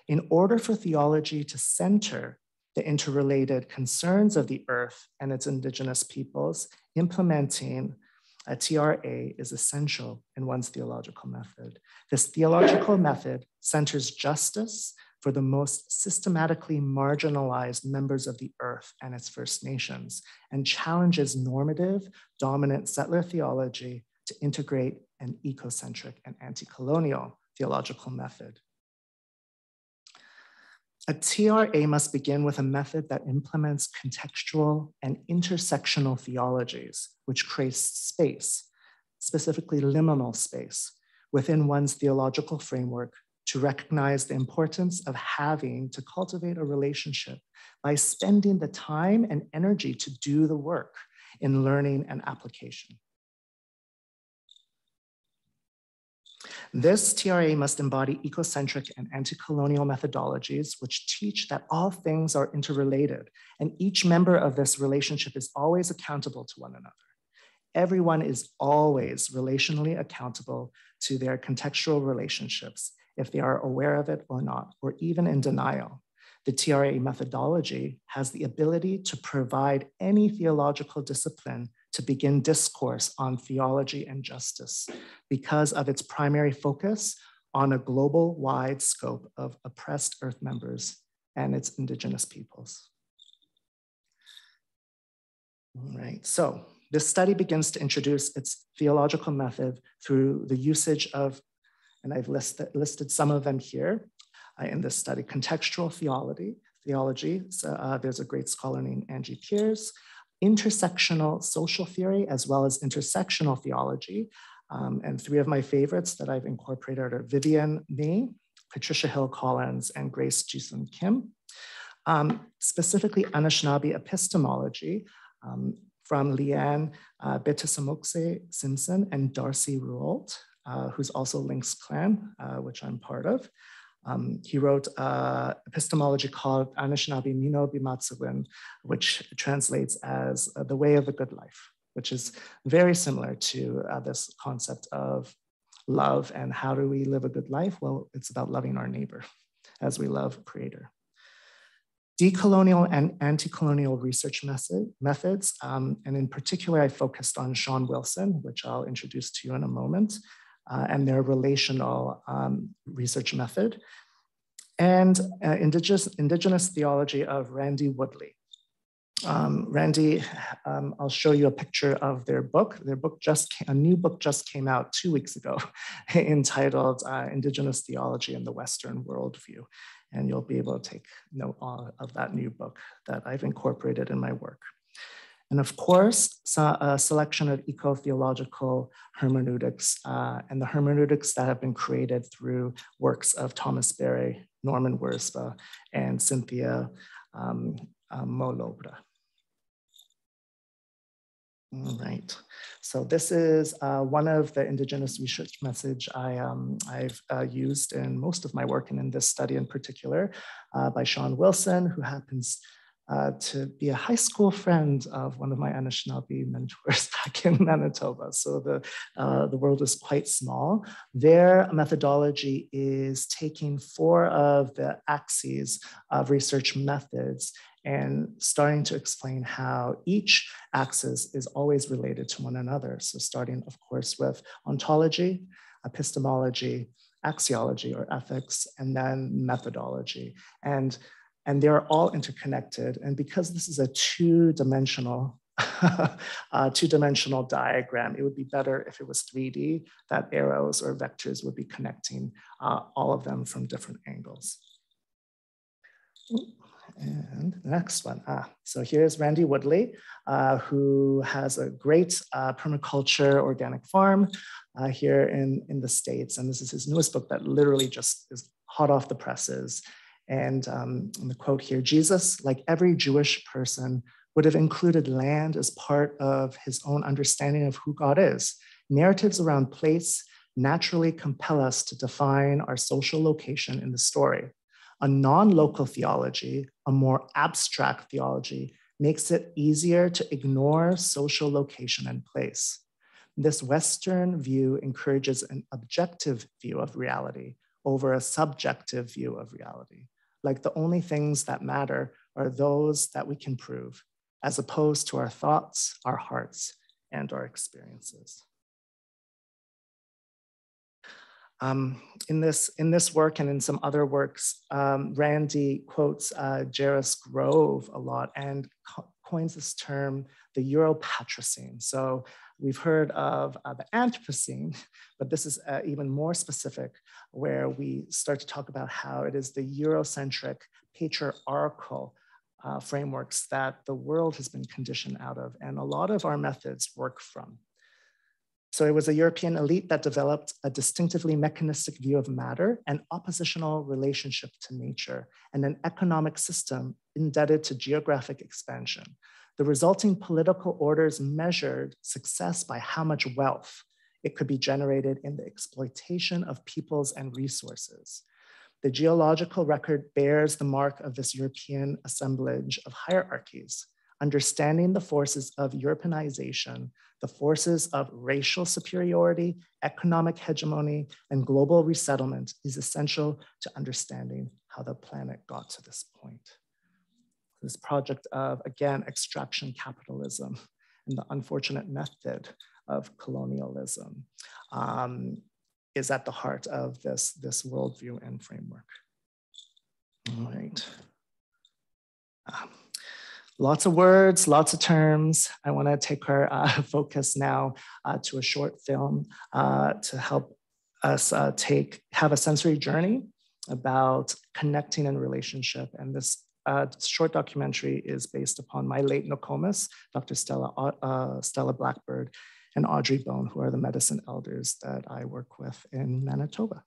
In order for theology to center the interrelated concerns of the Earth and its Indigenous peoples, implementing a TRA is essential in one's theological method. This theological method centers justice for the most systematically marginalized members of the Earth and its First Nations, and challenges normative, dominant settler theology to integrate an eco-centric and anti-colonial theological method. A TRA must begin with a method that implements contextual and intersectional theologies, which creates space, specifically liminal space, within one's theological framework to recognize the importance of having to cultivate a relationship by spending the time and energy to do the work in learning and application. This TRA must embody eco-centric and anti-colonial methodologies, which teach that all things are interrelated, and each member of this relationship is always accountable to one another. Everyone is always relationally accountable to their contextual relationships, if they are aware of it or not, or even in denial. The TRA methodology has the ability to provide any theological discipline to begin discourse on theology and justice because of its primary focus on a global-wide scope of oppressed Earth members and its indigenous peoples. All right, so this study begins to introduce its theological method through the usage of, and I've listed some of them here in this study, contextual theology. So there's a great scholar named Angie Pierce, intersectional social theory, as well as intersectional theology. And three of my favorites that I've incorporated are Vivian May, Patricia Hill Collins, and Grace Jisung Kim. Specifically Anishinaabe epistemology from Leanne Betasamukse Simpson and Darcy Ruolt, who's also Lynx Clan, which I'm part of. He wrote epistemology called Anishinaabe Mino Bimatsawin, which translates as the way of a good life, which is very similar to this concept of love and how do we live a good life? Well, it's about loving our neighbor as we love Creator. Decolonial and anti-colonial research methods, and in particular, I focused on Sean Wilson, which I'll introduce to you in a moment, and their relational research method, and indigenous theology of Randy Woodley. Randy, I'll show you a picture of their book. A new book just came out 2 weeks ago entitled Indigenous Theology in the Western Worldview. And you'll be able to take note of that new book that I've incorporated in my work. And of course, a selection of eco-theological hermeneutics and the hermeneutics that have been created through works of Thomas Berry, Norman Wurzba, and Cynthia Molobra. All right, so this is one of the indigenous research methods I've used in most of my work, and in this study in particular, by Sean Wilson, who happens to be a high school friend of one of my Anishinaabe mentors back in Manitoba. So the world is quite small. Their methodology is taking 4 of the axes of research methods and starting to explain how each axis is always related to one another. So starting, of course, with ontology, epistemology, axiology or ethics, and then methodology. And they're all interconnected. And because this is a two-dimensional diagram, it would be better if it was 3D, that arrows or vectors would be connecting all of them from different angles. And the next one, so here's Randy Woodley, who has a great permaculture organic farm here in the States. And this is his newest book that literally just is hot off the presses. And the quote here, Jesus, like every Jewish person, would have included land as part of his own understanding of who God is. Narratives around place naturally compel us to define our social location in the story. A non-local theology, a more abstract theology, makes it easier to ignore social location and place. This Western view encourages an objective view of reality over a subjective view of reality. Like the only things that matter are those that we can prove, as opposed to our thoughts, our hearts, and our experiences. In this work and in some other works, Randy quotes Jairus Grove a lot and coins this term, the Europatricene. So we've heard of the Anthropocene, but this is even more specific, where we start to talk about how it is the Eurocentric, patriarchal frameworks that the world has been conditioned out of, and a lot of our methods work from. So it was a European elite that developed a distinctively mechanistic view of matter, an oppositional relationship to nature, and an economic system indebted to geographic expansion. The resulting political orders measured success by how much wealth it could be generated in the exploitation of peoples and resources. The geological record bears the mark of this European assemblage of hierarchies. Understanding the forces of Europeanization, the forces of racial superiority, economic hegemony, and global resettlement is essential to understanding how the planet got to this point. This project of, again, extraction capitalism and the unfortunate method of colonialism is at the heart of this worldview and framework. All right. Lots of words, lots of terms. I want to take our focus now to a short film to help us have a sensory journey about connecting in relationship. And this short documentary is based upon my late Nokomis, Dr. Stella Blackbird, and Audrey Bone, who are the medicine elders that I work with in Manitoba.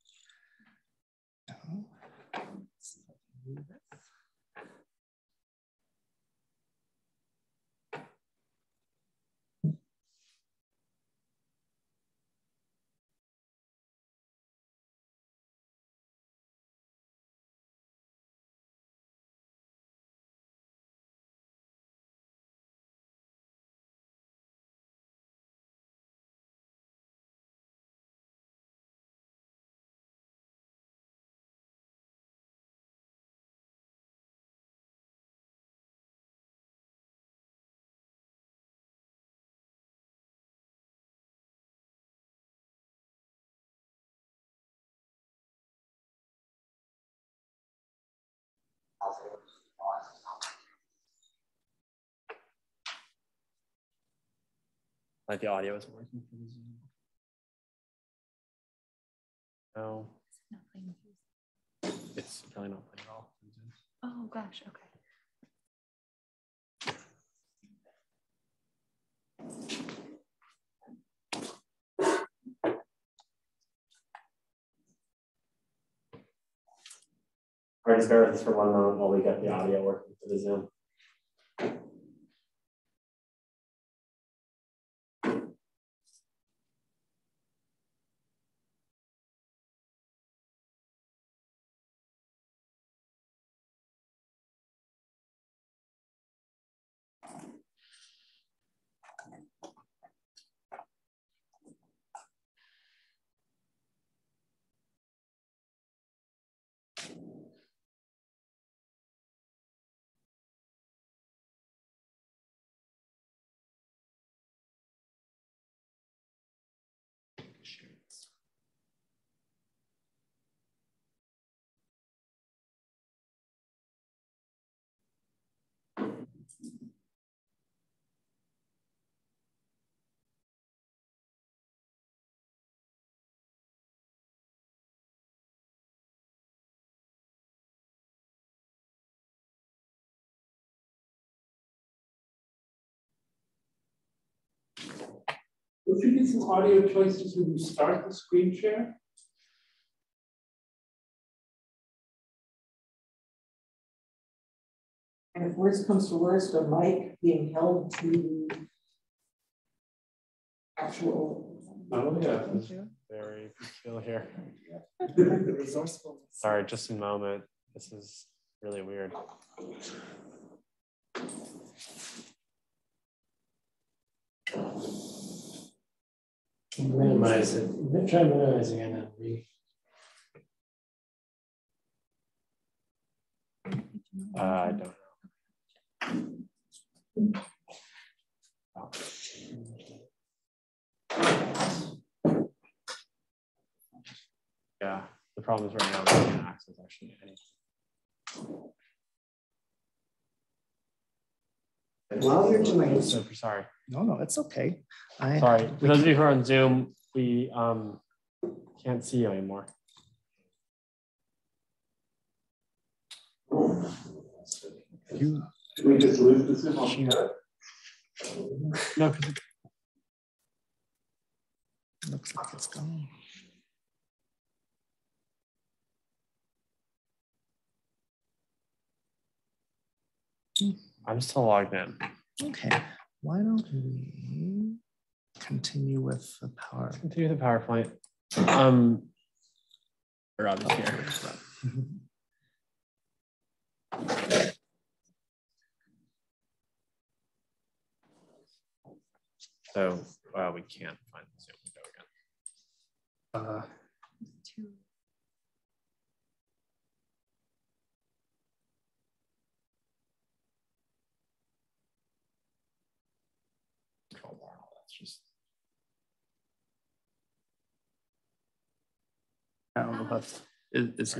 Like the audio isn't working for the Zoom. No. It's probably not playing at all. Oh gosh, okay. All right, just bear with us for one moment while we get the audio working for the Zoom. Would you get some audio choices when you start the screen share? And if worst comes to worst, a mic being held to actual. Oh, yeah. Very peculiar. Sorry, just a moment. This is really weird. Minimize it. Try minimizing it and I don't know. Oh. Yeah, the problem is right now we can't access actually anything. While you're doing, Super sorry. no, it's okay. Sorry, for those of you who are on Zoom, we can't see you anymore. Should we just lose the Zoom altogether? No, because it looks like it's gone. I'm still logged in. Okay, why don't we continue with the power? Continue the PowerPoint. Rob is here. So we can't find the Zoom window again. Control bar, that's just. On the left. Is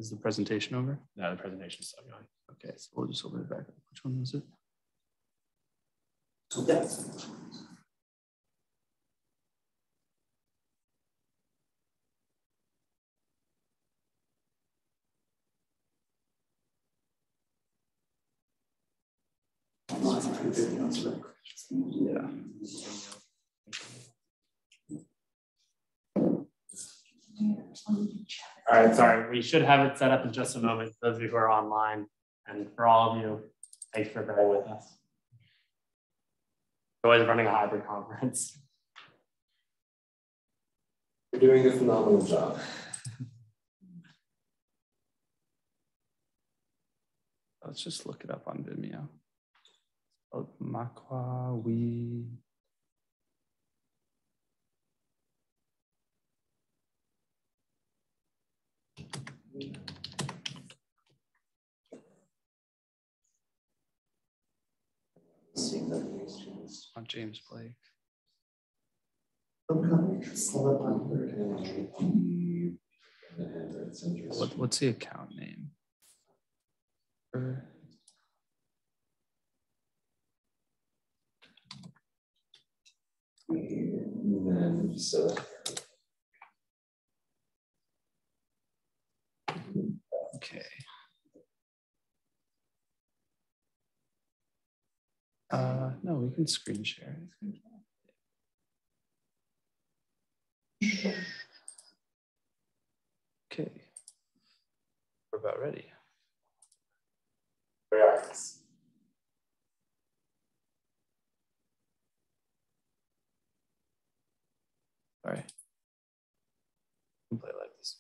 the presentation over? No, the presentation is still going. Okay, so we'll just open it back up. Which one was it? Yeah. All right, sorry. We should have it set up in just a moment. Those of you who are online, and for all of you, thanks for bearing with us. We're always running a hybrid conference. You're doing a phenomenal job. Let's just look it up on Vimeo. Oh, Makwa, we. On James Blake. What's the account name? Okay. No, we can screen share. Okay. We're about ready. We are. All right. We can play like this.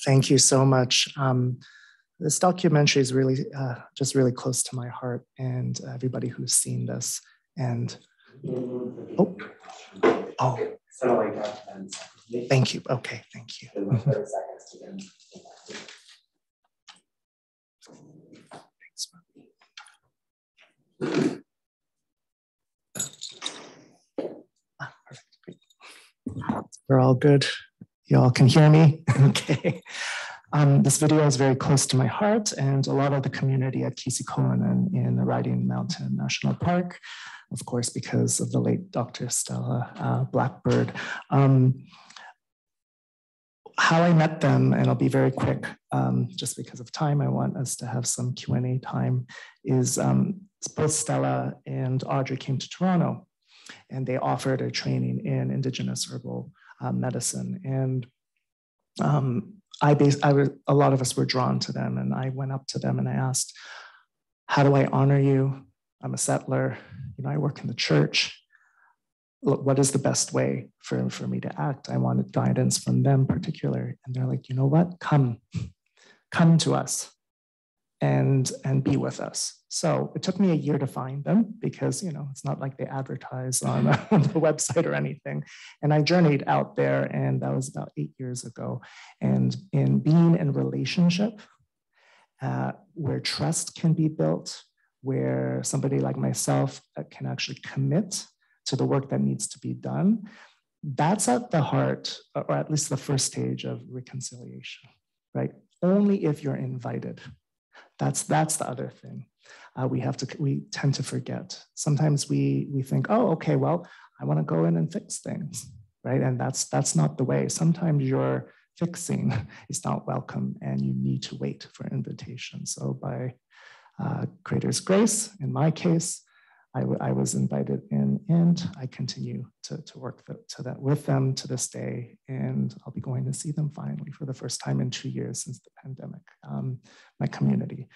Thank you so much. This documentary is really just really close to my heart, and everybody who's seen this. And thank you. Okay, thank you. Perfect. Great. We're all good. You all can hear me? Okay. This video is very close to my heart, and a lot of the community at Ecological in the Riding Mountain National Park, of course, because of the late Dr. Stella Blackbird. How I met them, and I'll be very quick, just because of time, I want us to have some Q&A time, is both Stella and Audrey came to Toronto, and they offered a training in Indigenous herbal medicine. And a lot of us were drawn to them, and I went up to them and I asked, how do I honor you? I'm a settler, I work in the church. Look, what is the best way for me to act? I wanted guidance from them particularly. And they're like, you know what, come to us and be with us. So it took me a year to find them because, it's not like they advertise on the website or anything. And I journeyed out there, and that was about 8 years ago. And in being in relationship, where trust can be built, where somebody like myself can actually commit to the work that needs to be done, that's at the heart, or at least the first stage of reconciliation, right? Only if you're invited. That's the other thing. We tend to forget. Sometimes we think, oh, okay, well, I want to go in and fix things, right? And that's not the way. Sometimes your fixing is not welcome, and you need to wait for invitation. So by Creator's grace, in my case, I was invited in, and I continue to work with them to this day. And I'll be going to see them finally for the first time in 2 years since the pandemic, my community.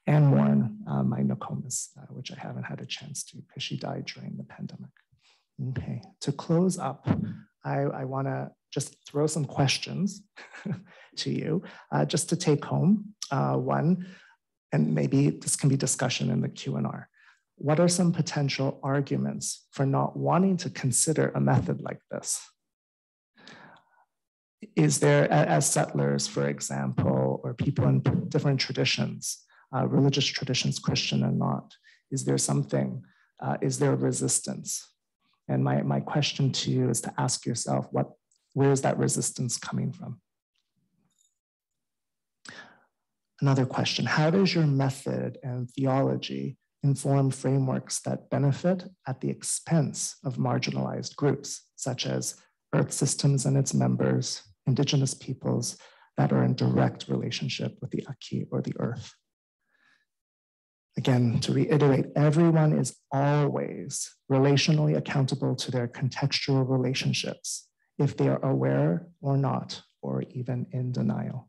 And Warren, my Nokomis, which I haven't had a chance to because she died during the pandemic. Okay, to close up, I want to just throw some questions to you, just to take home. One, and maybe this can be discussion in the Q&R. What are some potential arguments for not wanting to consider a method like this? Is there, as settlers, for example, or people in different traditions, religious traditions, Christian and not, is there something, is there resistance? And my question to you is to ask yourself, where is that resistance coming from? Another question, how does your method and theology inform frameworks that benefit at the expense of marginalized groups, such as Earth systems and its members, Indigenous peoples that are in direct relationship with the Aki or the Earth? Again, to reiterate, everyone is always relationally accountable to their contextual relationships, if they are aware or not, or even in denial.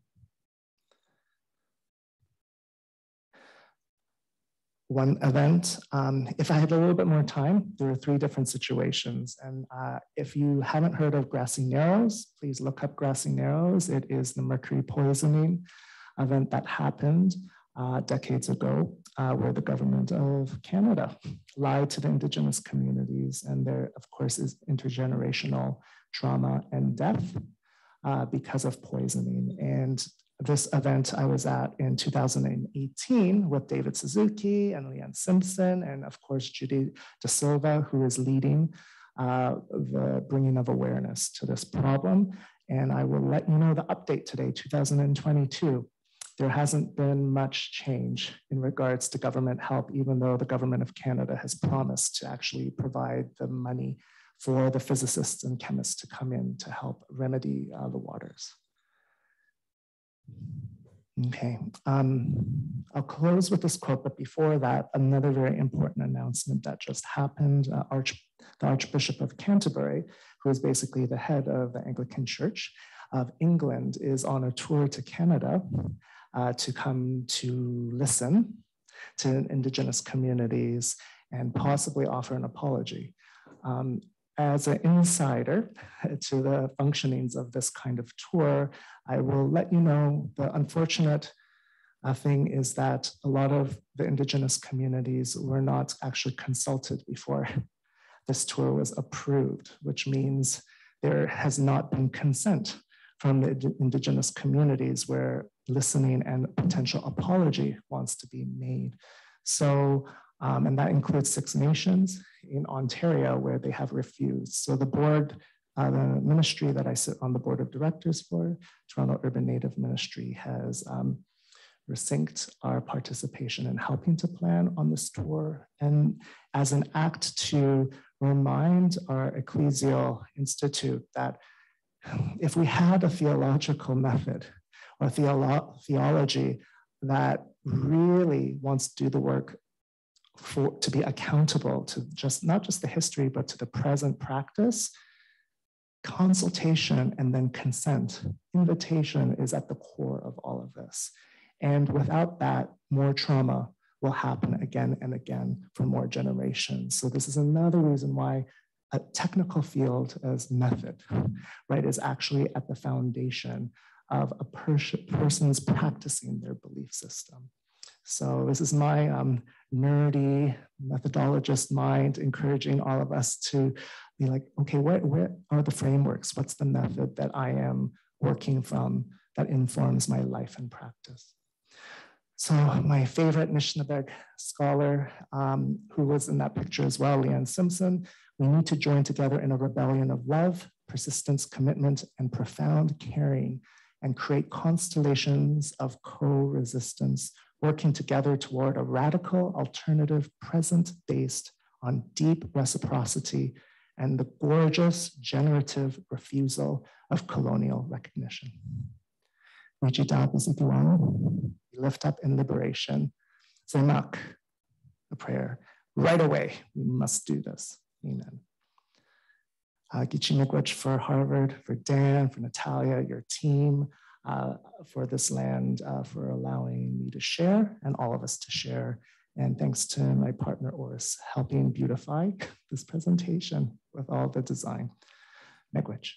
One event, if I had a little bit more time, there are 3 different situations. And if you haven't heard of Grassy Narrows, please look up Grassy Narrows. It is the mercury poisoning event that happened decades ago, where the government of Canada lied to the Indigenous communities. And there, of course, is intergenerational trauma and death because of poisoning. And this event I was at in 2018 with David Suzuki and Leanne Simpson, and of course, Judy Da Silva, who is leading the bringing of awareness to this problem. And I will let you know the update today, 2022. There hasn't been much change in regards to government help, even though the government of Canada has promised to actually provide the money for the physicists and chemists to come in to help remedy the waters. Okay, I'll close with this quote, but before that, another very important announcement that just happened. The Archbishop of Canterbury, who is basically the head of the Anglican Church of England, is on a tour to Canada to come to listen to Indigenous communities and possibly offer an apology. as an insider to the functionings of this kind of tour, I will let you know the unfortunate thing is that a lot of the indigenous communities were not actually consulted before this tour was approved, which means there has not been consent from the indigenous communities where listening and potential apology wants to be made. So, and that includes 6 nations in Ontario where they have refused. So the board, the ministry that I sit on the board of directors for, Toronto Urban Native Ministry, has resynced our participation in helping to plan on this tour. And as an act to remind our ecclesial institute that if we had a theological method or theology that really wants to do the work to be accountable to not just the history, but to the present practice, consultation and then consent, invitation is at the core of all of this. And without that, more trauma will happen again and again for more generations. So this is another reason why a technical field as method, right, is actually at the foundation of a person's practicing their belief system. So this is my nerdy methodologist mind encouraging all of us to be like, okay, where are the frameworks? What's the method that I am working from that informs my life and practice? So my favorite Anishinaabe scholar, who was in that picture as well, Leanne Simpson, we need to join together in a rebellion of love, persistence, commitment, and profound caring, and create constellations of co-resistance, working together toward a radical alternative present based on deep reciprocity and the gorgeous generative refusal of colonial recognition. We lift up in liberation. Zemak, a prayer. Right away, we must do this. Amen. Gichimigwech for Harvard, for Dan, for Natalia, your team, for this land, for allowing me to share and all of us to share. And thanks to my partner, Oris, helping beautify this presentation with all the design. Megwich.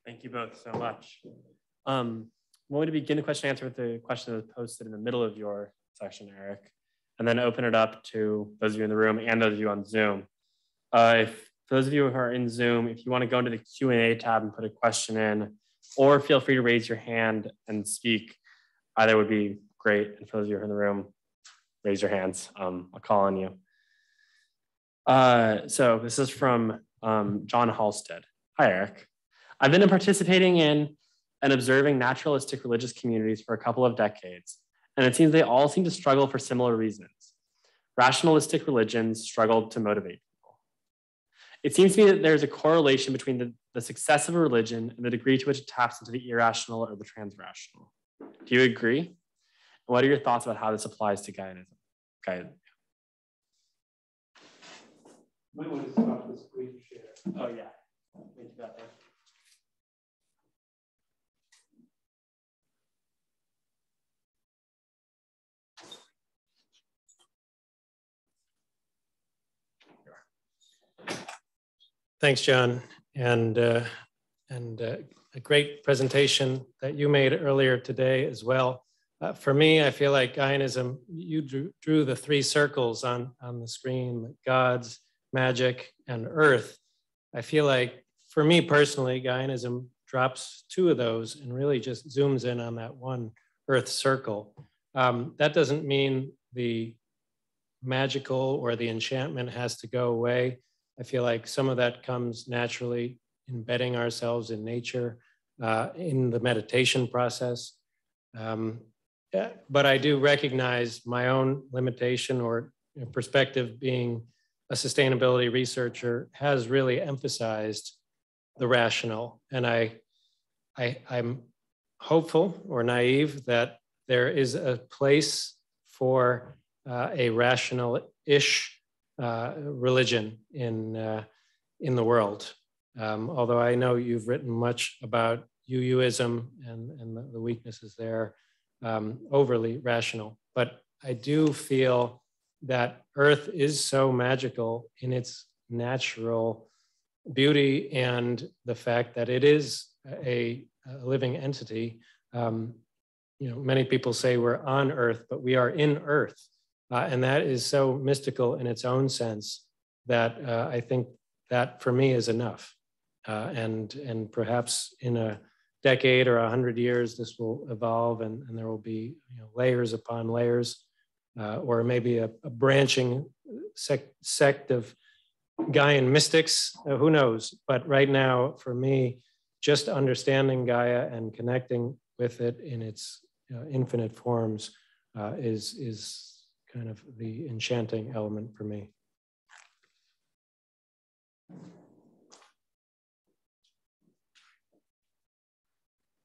Thank you both so much. I'm going to begin the question and answer with the question that was posted in the middle of your section, Erik, and then open it up to those of you in the room and those of you on Zoom. For those of you who are in Zoom, if you want to go into the Q&A tab and put a question in, or feel free to raise your hand and speak, either would be great. And for those of you who are in the room, raise your hands. I'll call on you. So this is from John Halstead. Hi, Erik. I've been participating in and observing naturalistic religious communities for a couple of decades, and it seems they all seem to struggle for similar reasons. Rationalistic religions struggled to motivate people. It seems to me that there's a correlation between the success of a religion and the degree to which it taps into the irrational or the transrational. Do you agree? What are your thoughts about how this applies to Gaianism? Might want to stop the screen share. Oh, yeah. Thank you, Bethany. Thanks, John, and a great presentation that you made earlier today as well. For me, I feel like Gaianism, you drew the 3 circles on the screen, gods, magic, and earth. I feel like, for me personally, Gaianism drops 2 of those and really just zooms in on that one earth circle. That doesn't mean the magical or the enchantment has to go away. I feel like some of that comes naturally, embedding ourselves in nature, in the meditation process. But I do recognize my own limitation or perspective. Being a sustainability researcher has really emphasized the rational. And I'm hopeful or naive that there is a place for a rational-ish religion in the world. Although I know you've written much about you-ism and the weaknesses there, overly rational. But I do feel that Earth is so magical in its natural beauty and the fact that it is a living entity. Many people say we're on Earth, but we are in Earth. And that is so mystical in its own sense that I think that for me is enough. And perhaps in a decade or 100 years, this will evolve and there will be layers upon layers, or maybe a branching sect of Gaian mystics, who knows? But right now, for me, just understanding Gaia and connecting with it in its infinite forms is kind of the enchanting element for me.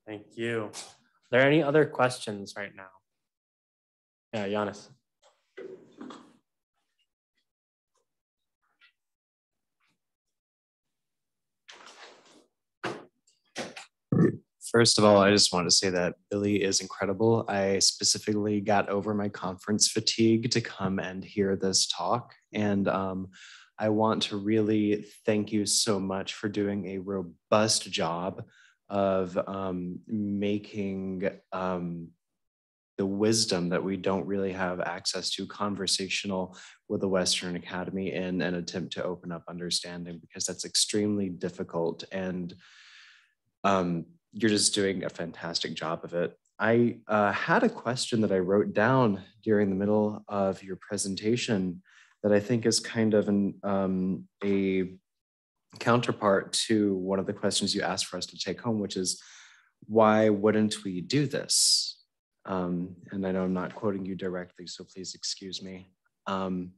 Thank you. Are there any other questions right now? Yeah, Giannis. First of all, I just want to say that Billy is incredible. I specifically got over my conference fatigue to come and hear this talk. And I want to really thank you so much for doing a robust job of making the wisdom that we don't really have access to conversational with the Western Academy in an attempt to open up understanding, because that's extremely difficult. And you're just doing a fantastic job of it. I had a question that I wrote down during the middle of your presentation that I think is kind of a counterpart to one of the questions you asked for us to take home, which is, why wouldn't we do this? And I know I'm not quoting you directly, so please excuse me. And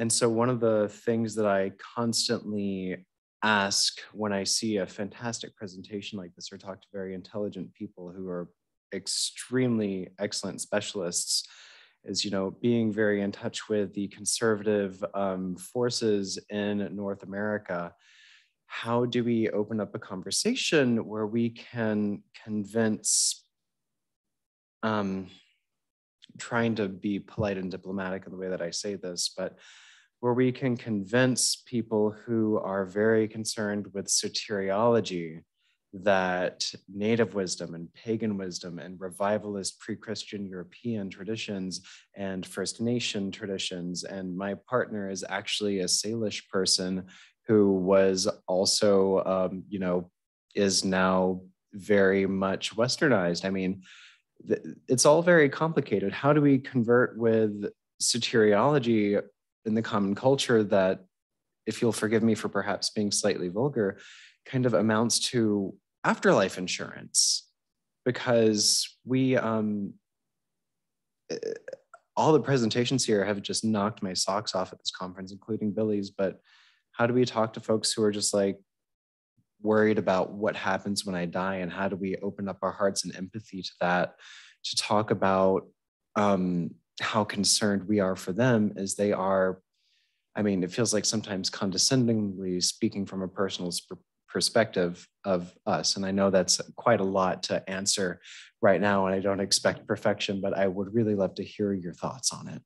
so one of the things that I constantly ask when I see a fantastic presentation like this, or talk to very intelligent people who are extremely excellent specialists, is, being very in touch with the conservative forces in North America. How do we open up a conversation where we can convince, trying to be polite and diplomatic in the way that I say this, but where we can convince people who are very concerned with soteriology that native wisdom and pagan wisdom and revivalist pre-Christian European traditions and First Nation traditions, and my partner is actually a Salish person who was also, is now very much Westernized. I mean, it's all very complicated. How do we convert with soteriology in the common culture that, if you'll forgive me for perhaps being slightly vulgar, kind of amounts to afterlife insurance? Because we, all the presentations here have just knocked my socks off at this conference, including Billy's, but how do we talk to folks who are just like worried about what happens when I die, and how do we open up our hearts and empathy to that, to talk about how concerned we are for them as they are. I mean, it feels like sometimes condescendingly speaking from a personal perspective of us. And I know that's quite a lot to answer right now, and I don't expect perfection, but I would really love to hear your thoughts on it.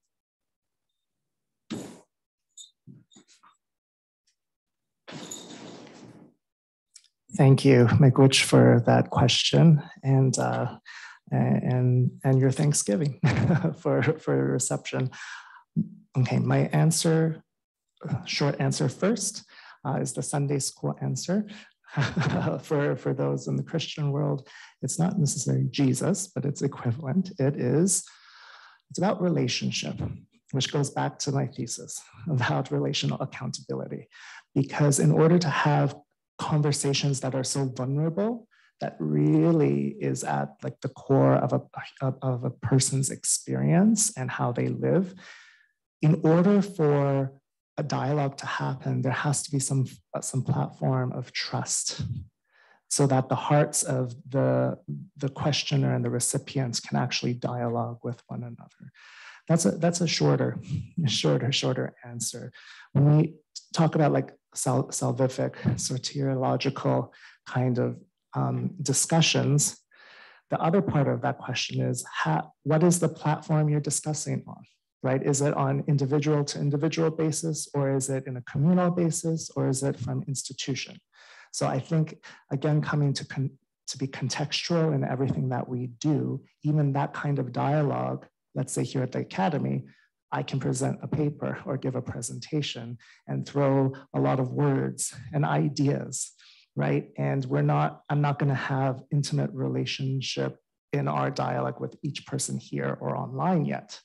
Thank you, Miigwech, for that question, and your Thanksgiving for reception. Okay, my answer, short answer first, is the Sunday school answer. For those in the Christian world, it's not necessarily Jesus, but it's equivalent. It's about relationship, which goes back to my thesis about relational accountability. Because in order to have conversations that are so vulnerable, that really is at like the core of a person's experience and how they live, in order for a dialogue to happen, there has to be some platform of trust, so that the hearts of the questioner and the recipients can actually dialogue with one another. That's a shorter answer. When we talk about like salvific, soteriological kind of discussions, the other part of that question is, what is the platform you're discussing on, right? Is it on individual to individual basis, or is it in a communal basis, or is it from institution? So I think, again, coming to be contextual in everything that we do, even that kind of dialogue, let's say here at the Academy, I can present a paper or give a presentation and throw a lot of words and ideas, right? And I'm not gonna have intimate relationship in our dialogue with each person here or online yet.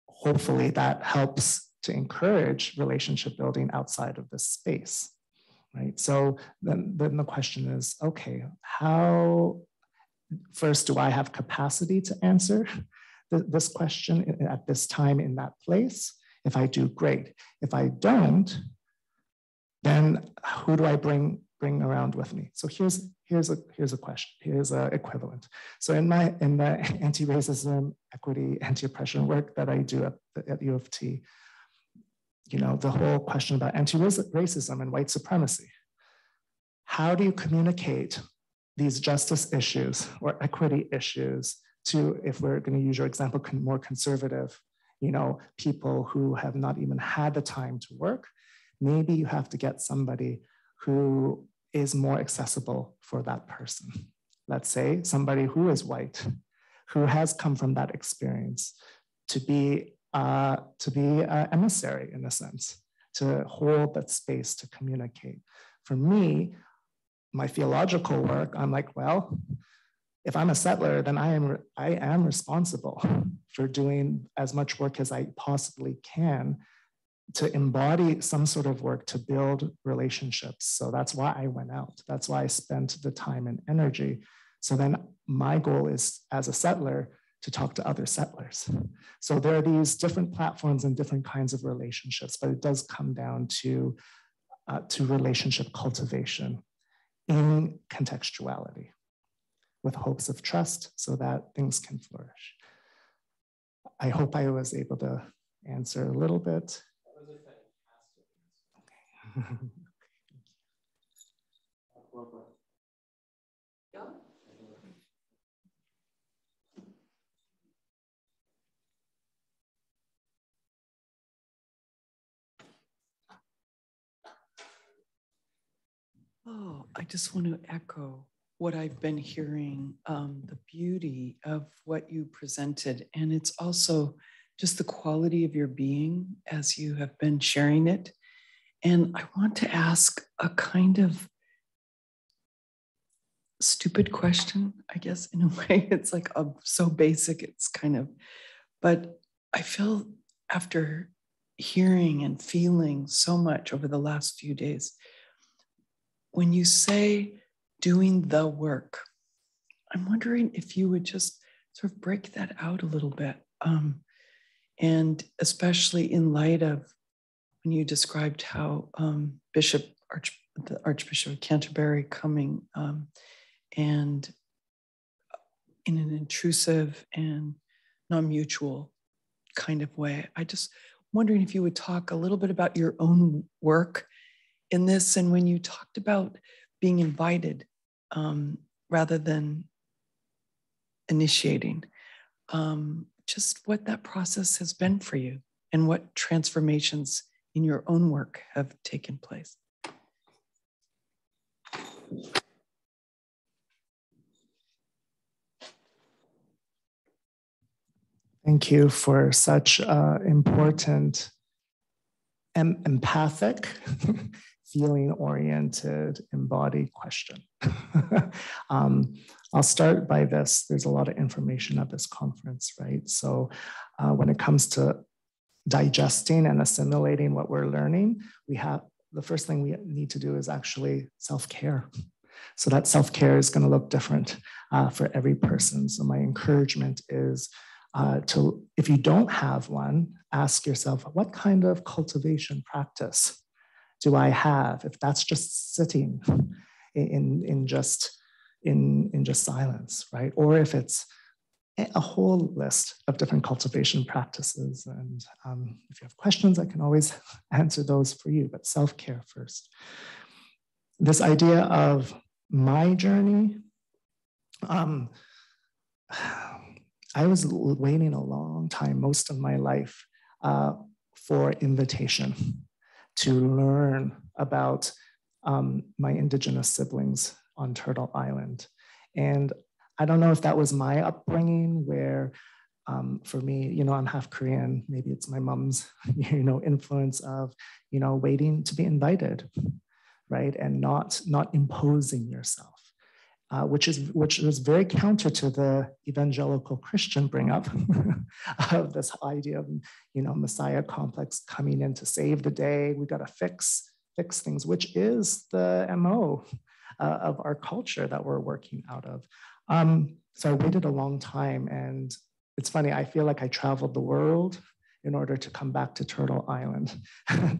Hopefully that helps to encourage relationship building outside of this space, right? So then the question is, okay, how, first, do I have capacity to answer this question at this time in that place? If I do, great. If I don't, then who do I bring around with me? So here's a question. Here's an equivalent. So in the anti-racism, equity, anti-oppression work that I do at U of T, the whole question about anti-racism and white supremacy. How do you communicate these justice issues or equity issues to, if we're going to use your example, more conservative, people who have not even had the time to work? Maybe you have to get somebody who is more accessible for that person. Let's say somebody who is white, who has come from that experience, to be an emissary in a sense, to hold that space to communicate. For me, my theological work, I'm like, well, if I'm a settler, then I am responsible for doing as much work as I possibly can to embody some sort of work to build relationships. So that's why I went out. That's why I spent the time and energy. So then my goal is, as a settler, to talk to other settlers. So there are these different platforms and different kinds of relationships, but it does come down to relationship cultivation in contextuality, with hopes of trust so that things can flourish. I hope I was able to answer a little bit. That was a fantastic answer. Okay. Oh, I just want to echo what I've been hearing, the beauty of what you presented. And it's also just the quality of your being as you have been sharing it. And I want to ask a kind of stupid question, I guess, in a way. It's like so basic, it's kind of, but I feel after hearing and feeling so much over the last few days, when you say doing the work, I'm wondering if you would just sort of break that out a little bit. And especially in light of when you described how the Archbishop of Canterbury coming and in an intrusive and non-mutual kind of way. I just wondering if you would talk a little bit about your own work in this, and when you talked about being invited rather than initiating, just what that process has been for you and what transformations in your own work have taken place. Thank you for such important and empathic, feeling-oriented, embodied question. I'll start by this. There's a lot of information at this conference, right? So when it comes to digesting and assimilating what we're learning, the first thing we need to do is actually self-care. So that self-care is going to look different for every person. So my encouragement is if you don't have one, ask yourself, what kind of cultivation practice do I have? If that's just sitting in just silence, right? Or if it's a whole list of different cultivation practices. And if you have questions, I can always answer those for you, but self-care first. This idea of my journey, I was waiting a long time, most of my life, for invitation to learn about my indigenous siblings on Turtle Island. And I don't know if that was my upbringing where, for me, I'm half Korean, maybe it's my mom's, influence of, waiting to be invited, right? And not imposing yourself. Which was very counter to the evangelical Christian bring up of this idea of, Messiah complex coming in to save the day. We got to fix things, which is the MO of our culture that we're working out of. So I waited a long time, and it's funny, I feel like I traveled the world in order to come back to Turtle Island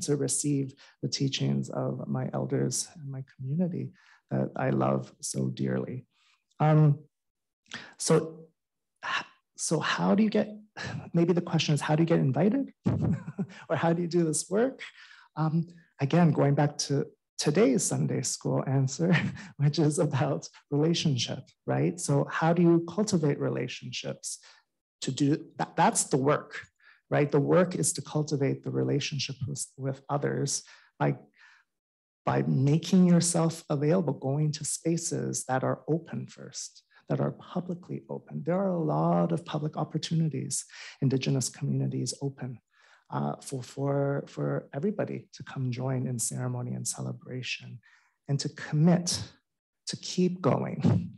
to receive the teachings of my elders and my community that I love so dearly. So how do you get, maybe the question is, how do you get invited? Or how do you do this work? Again, going back to today's Sunday school answer, which is about relationship, right? So how do you cultivate relationships? To do that, that's the work, right? The work is to cultivate the relationship with others by making yourself available, going to spaces that are open first, that are publicly open. There are a lot of public opportunities, indigenous communities open for everybody to come join in ceremony and celebration, and to commit to keep going,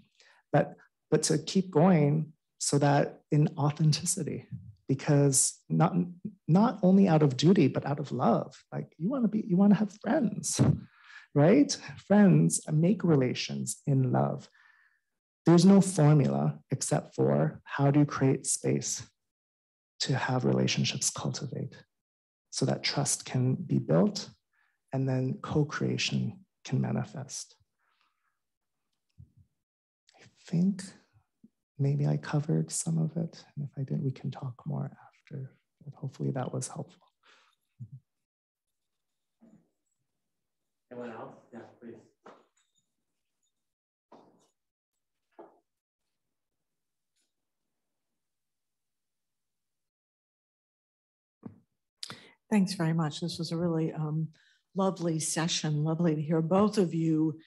but to keep going so that in authenticity, because not only out of duty, but out of love. Like you want to have friends, right? Friends, make relations in love. There's no formula except for how do you create space to have relationships cultivate so that trust can be built and then co-creation can manifest. I think maybe I covered some of it. And if I didn't, we can talk more after, but hopefully that was helpful. Anyone else? Yeah, please. Thanks very much. This was a really lovely session. Lovely to hear both of you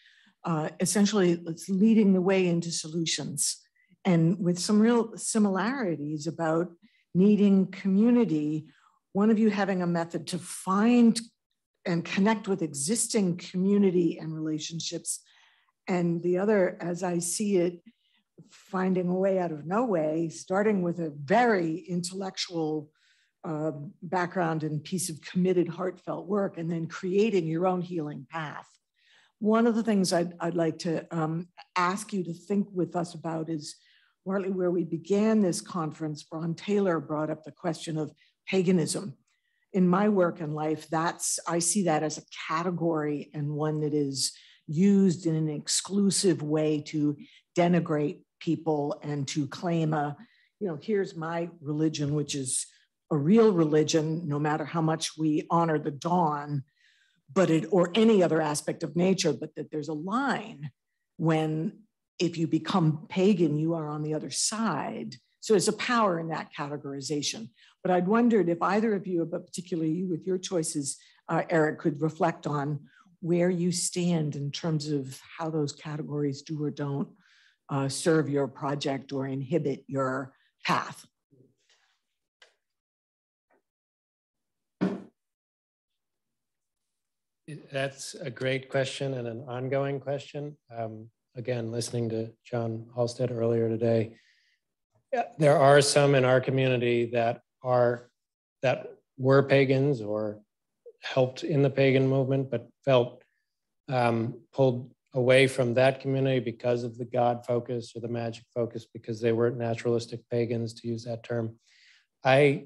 essentially leading the way into solutions, and with some real similarities about needing community. One of you having a method to find and connect with existing community and relationships, and the other, as I see it, finding a way out of no way, starting with a very intellectual background and piece of committed, heartfelt work, and then creating your own healing path. One of the things I'd like to ask you to think with us about is partly where we began this conference. Braun Taylor brought up the question of paganism. In my work and life, I see that as a category, and one that is used in an exclusive way to denigrate people and to claim here's my religion, which is a real religion, no matter how much we honor the dawn, or any other aspect of nature, but that there's a line when, if you become pagan, you are on the other side. So there's a power in that categorization. But I'd wondered if either of you, but particularly you with your choices, Erik, could reflect on where you stand in terms of how those categories do or don't serve your project or inhibit your path. That's a great question and an ongoing question. Again, listening to John Halstead earlier today, there are some in our community that were pagans or helped in the pagan movement, but felt pulled away from that community because of the God focus or the magic focus, because they were naturalistic pagans, to use that term. I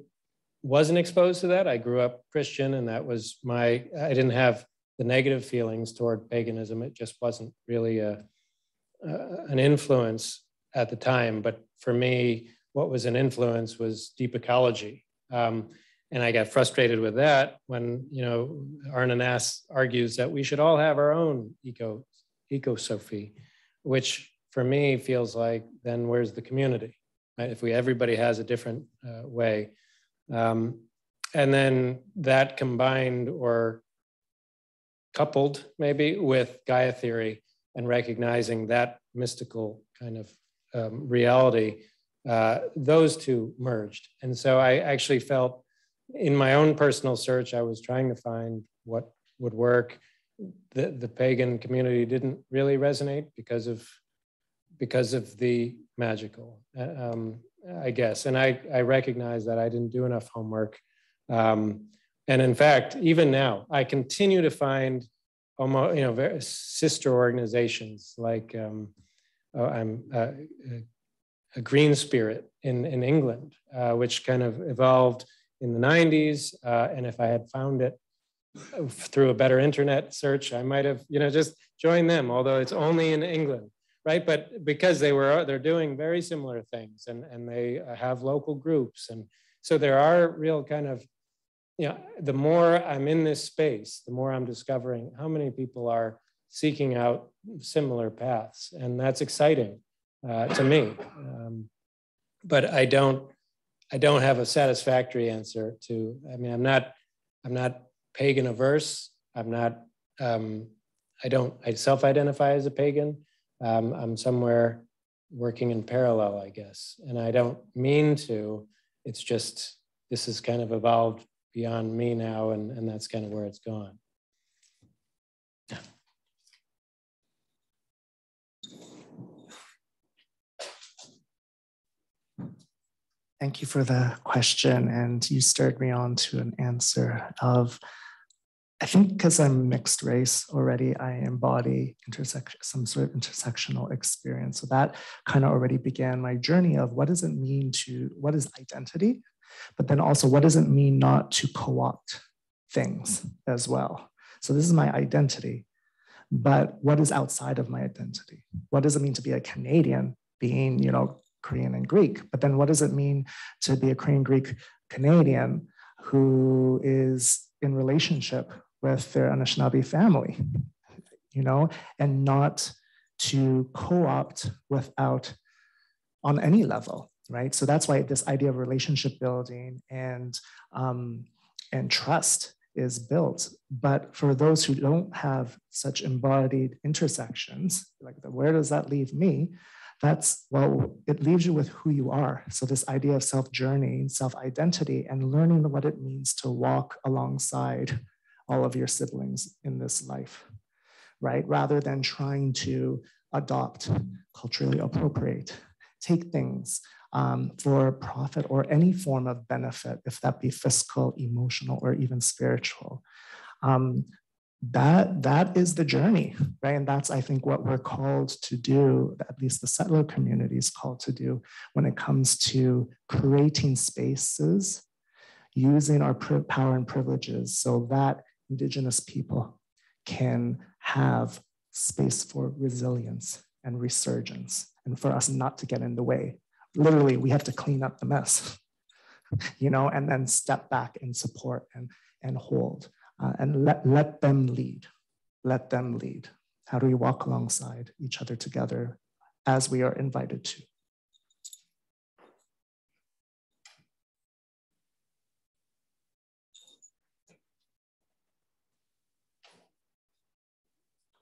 wasn't exposed to that. I grew up Christian, and that was I didn't have the negative feelings toward paganism. It just wasn't really an influence at the time. But for me, what was an influence was deep ecology. And I got frustrated with that when, Arnon argues that we should all have our own ecosophy. which for me feels like, then where's the community, right? If everybody has a different way. And then that combined or coupled maybe with Gaia theory and recognizing that mystical kind of reality, those two merged. And so I actually felt in my own personal search, I was trying to find what would work. The pagan community didn't really resonate because of the magical, I guess. And I recognize that I didn't do enough homework. And in fact, even now, I continue to find very sister organizations like I'm a Green Spirit in England, which kind of evolved in the 90s. And if I had found it through a better internet search, I might have just joined them, although it's only in England, right? But because they're doing very similar things, and they have local groups. And so there are real kind of, the more I'm in this space, the more I'm discovering how many people are seeking out similar paths. And that's exciting to me. But I don't have a satisfactory answer to, I'm not pagan averse. I self-identify as a pagan. I'm somewhere working in parallel, I guess. And I don't mean to, it's just, this has kind of evolved beyond me now, and that's kind of where it's gone. Yeah. Thank you for the question, and you stirred me on to an answer of, I think because I'm mixed race already, I embody some sort of intersectional experience. So that kind of already began my journey of what does it mean what is identity? But then also, what does it mean not to co-opt things as well? So this is my identity, but what is outside of my identity? What does it mean to be a Canadian, being, Korean and Greek? But then what does it mean to be a Korean, Greek, Canadian who is in relationship with their Anishinaabe family, and not to co-opt without on any level, right? So that's why this idea of relationship building and trust is built. But for those who don't have such embodied intersections, like where does that leave me? It leaves you with who you are. So this idea of self-journeying, self-identity, and learning what it means to walk alongside all of your siblings in this life, right? Rather than trying to adopt, culturally appropriate, take things for profit or any form of benefit, if that be fiscal, emotional, or even spiritual. That is the journey, right? And that's, I think, what we're called to do, at least the settler community is called to do when it comes to creating spaces, using our power and privileges so that Indigenous people can have space for resilience and resurgence, and for us not to get in the way. Literally, we have to clean up the mess, and then step back and support and hold. And let them lead. Let them lead. How do we walk alongside each other together as we are invited to?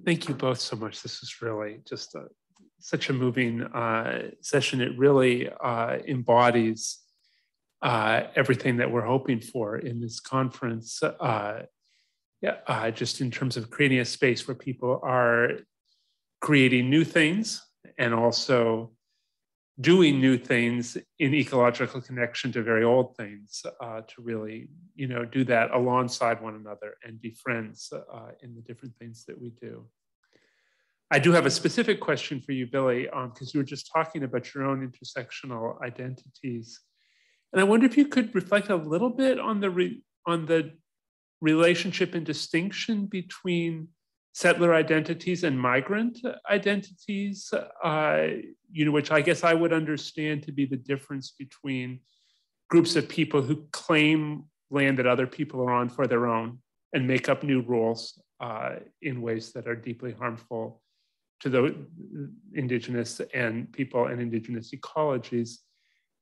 Thank you both so much. This is really just such a moving session. It really embodies everything that we're hoping for in this conference. Just in terms of creating a space where people are creating new things and also doing new things in ecological connection to very old things, to really, do that alongside one another and be friends in the different things that we do. I do have a specific question for you, Billy, because you were just talking about your own intersectional identities. And I wonder if you could reflect a little bit on the relationship and distinction between settler identities and migrant identities, which I guess I would understand to be the difference between groups of people who claim land that other people are on for their own and make up new rules in ways that are deeply harmful to the indigenous and people and indigenous ecologies,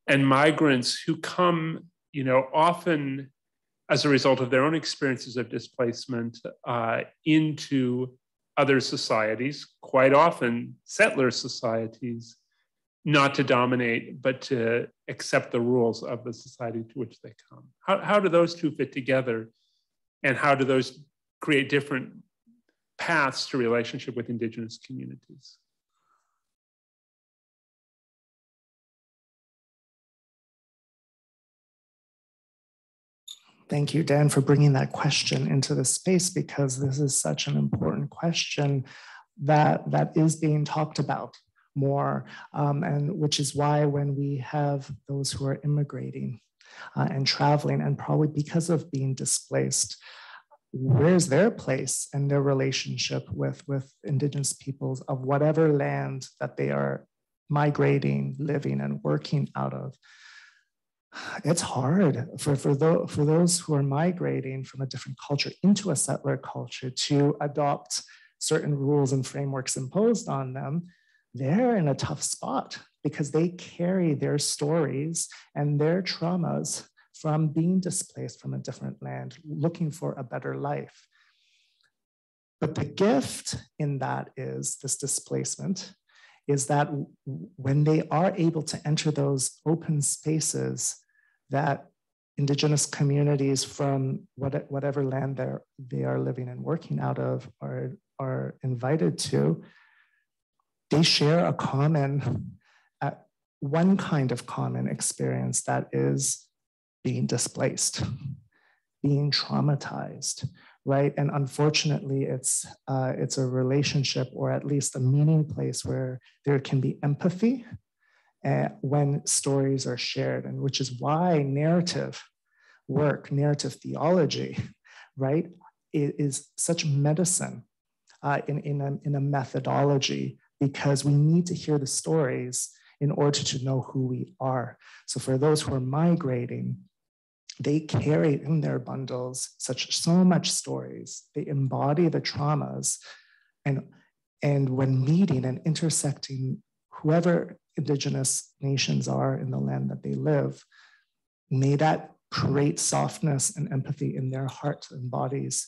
and migrants who come, often as a result of their own experiences of displacement into other societies, quite often settler societies, not to dominate, but to accept the rules of the society to which they come. How do those two fit together? And how do those create different paths to relationship with indigenous communities? Thank you, Dan, for bringing that question into the space, because this is such an important question that is being talked about more, and which is why when we have those who are immigrating and traveling, and probably because of being displaced, where's their place and their relationship with indigenous peoples of whatever land that they are migrating, living, and working out of? It's hard for those who are migrating from a different culture into a settler culture to adopt certain rules and frameworks imposed on them. They're in a tough spot because they carry their stories and their traumas from being displaced from a different land, looking for a better life. But the gift in that is this displacement is that when they are able to enter those open spaces that indigenous communities from whatever land they are living and working out of are invited to, they share a common, one kind of common experience that is being displaced, being traumatized, right? And unfortunately, it's a relationship, or at least a meaning place, where there can be empathy when stories are shared, and which is why narrative work, narrative theology, right, is such medicine in a methodology, because we need to hear the stories in order to know who we are. So for those who are migrating, they carry in their bundles so much stories. They embody the traumas, and when meeting and intersecting whoever indigenous nations are in the land that they live, may that create softness and empathy in their hearts and bodies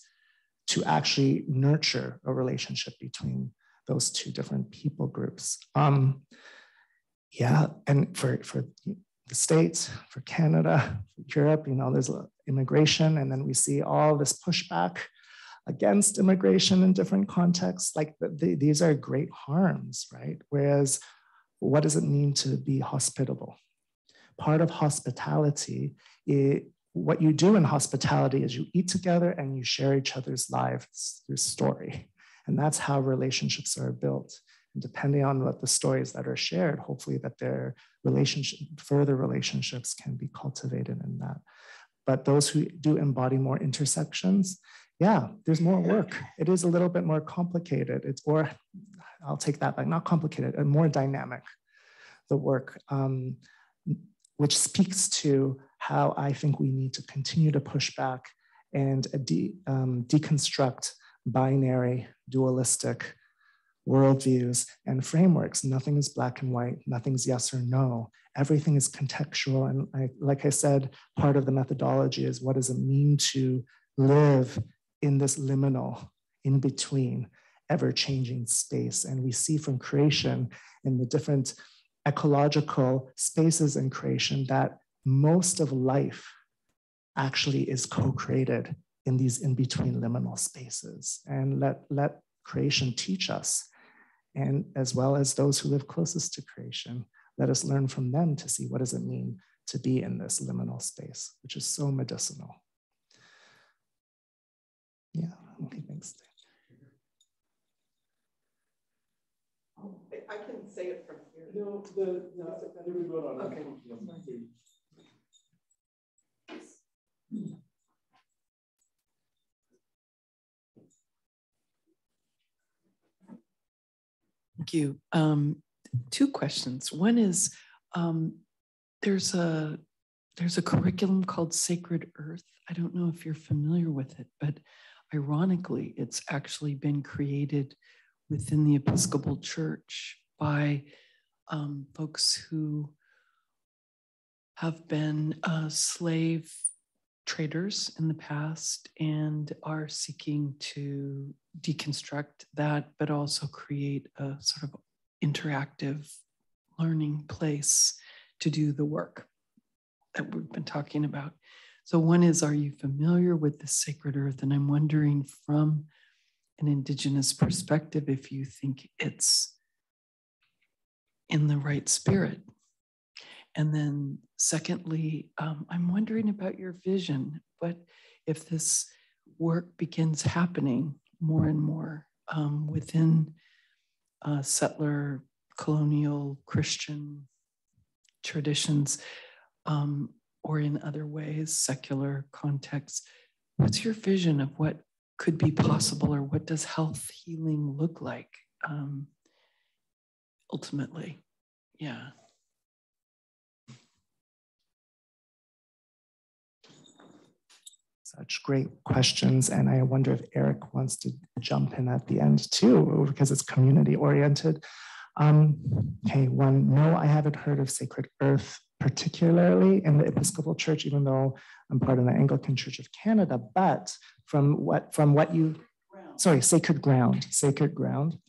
to actually nurture a relationship between those two different people groups. Yeah, and for the States, for Canada, for Europe, there's immigration, and then we see all this pushback against immigration in different contexts. Like these are great harms, right? Whereas, what does it mean to be hospitable? Part of hospitality, what you do in hospitality is you eat together and you share each other's lives through story. And that's how relationships are built. And depending on what the stories that are shared, hopefully that their further relationships can be cultivated in that. But those who do embody more intersections, yeah, there's more work. It is a little bit more complicated. Or I'll take that back, not complicated, and more dynamic, the work, which speaks to how I think we need to continue to push back and deconstruct binary, dualistic worldviews and frameworks. Nothing is black and white, nothing's yes or no. Everything is contextual. And like I said, part of the methodology is what does it mean to live in this liminal, in between, ever-changing space. And we see from creation in the different ecological spaces in creation that most of life actually is co-created in these in-between liminal spaces. And let creation teach us, and as well as those who live closest to creation, let us learn from them to see what does it mean to be in this liminal space, which is so medicinal. Yeah, okay, thanks. I can say it from here. No, okay. Thank you. Two questions. One is, there's a curriculum called Sacred Earth. I don't know if you're familiar with it, but ironically, it's actually been created within the Episcopal Church by folks who have been slave traders in the past and are seeking to deconstruct that, but also create a sort of interactive learning place to do the work that we've been talking about. So one is, are you familiar with the sacred earth? And I'm wondering from an Indigenous perspective, if you think it's in the right spirit. And then secondly, I'm wondering about your vision. What if this work begins happening more and more within settler, colonial, Christian traditions, or in other ways, secular contexts? What's your vision of what could be possible, or what does health healing look like ultimately? Yeah. Such great questions. And I wonder if Erik wants to jump in at the end too, because it's community oriented. Okay, one, no, I haven't heard of Sacred Earth, particularly in the Episcopal Church, even though I'm part of the Anglican Church of Canada, but from what you, sorry, Sacred Ground,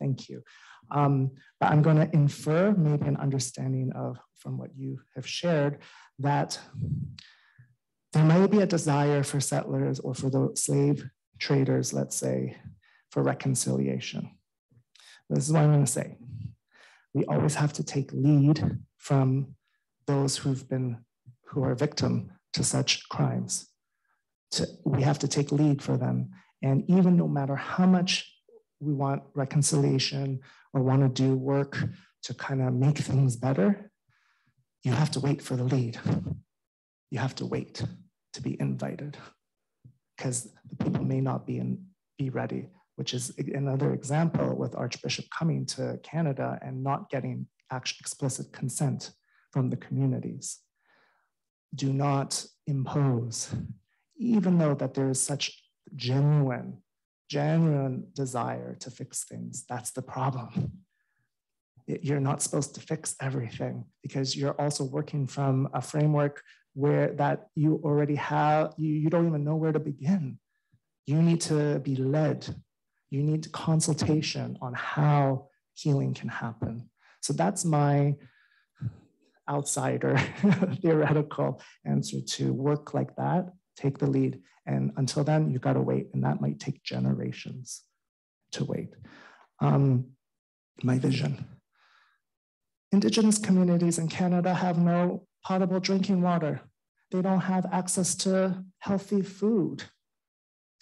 thank you. But I'm going to infer maybe an understanding of, from what you have shared, that there might be a desire for settlers or for the slave traders, let's say, for reconciliation. This is what I'm going to say. We always have to take lead from those who are victim to such crimes. We have to take lead for them. And even no matter how much we want reconciliation or want to do work to kind of make things better, you have to wait for the lead. You have to wait to be invited, because the people may not be ready, which is another example with Archbishop coming to Canada and not getting explicit consent from the communities. Do not impose, even though that there is such genuine desire to fix things. That's the problem. You're not supposed to fix everything, because you're also working from a framework where that you already have, you don't even know where to begin. You need to be led. You need consultation on how healing can happen. So that's my outsider theoretical answer to work like that. Take the lead. And until then, you got to wait. And that might take generations to wait. My vision. Indigenous communities in Canada have no potable drinking water. They don't have access to healthy food.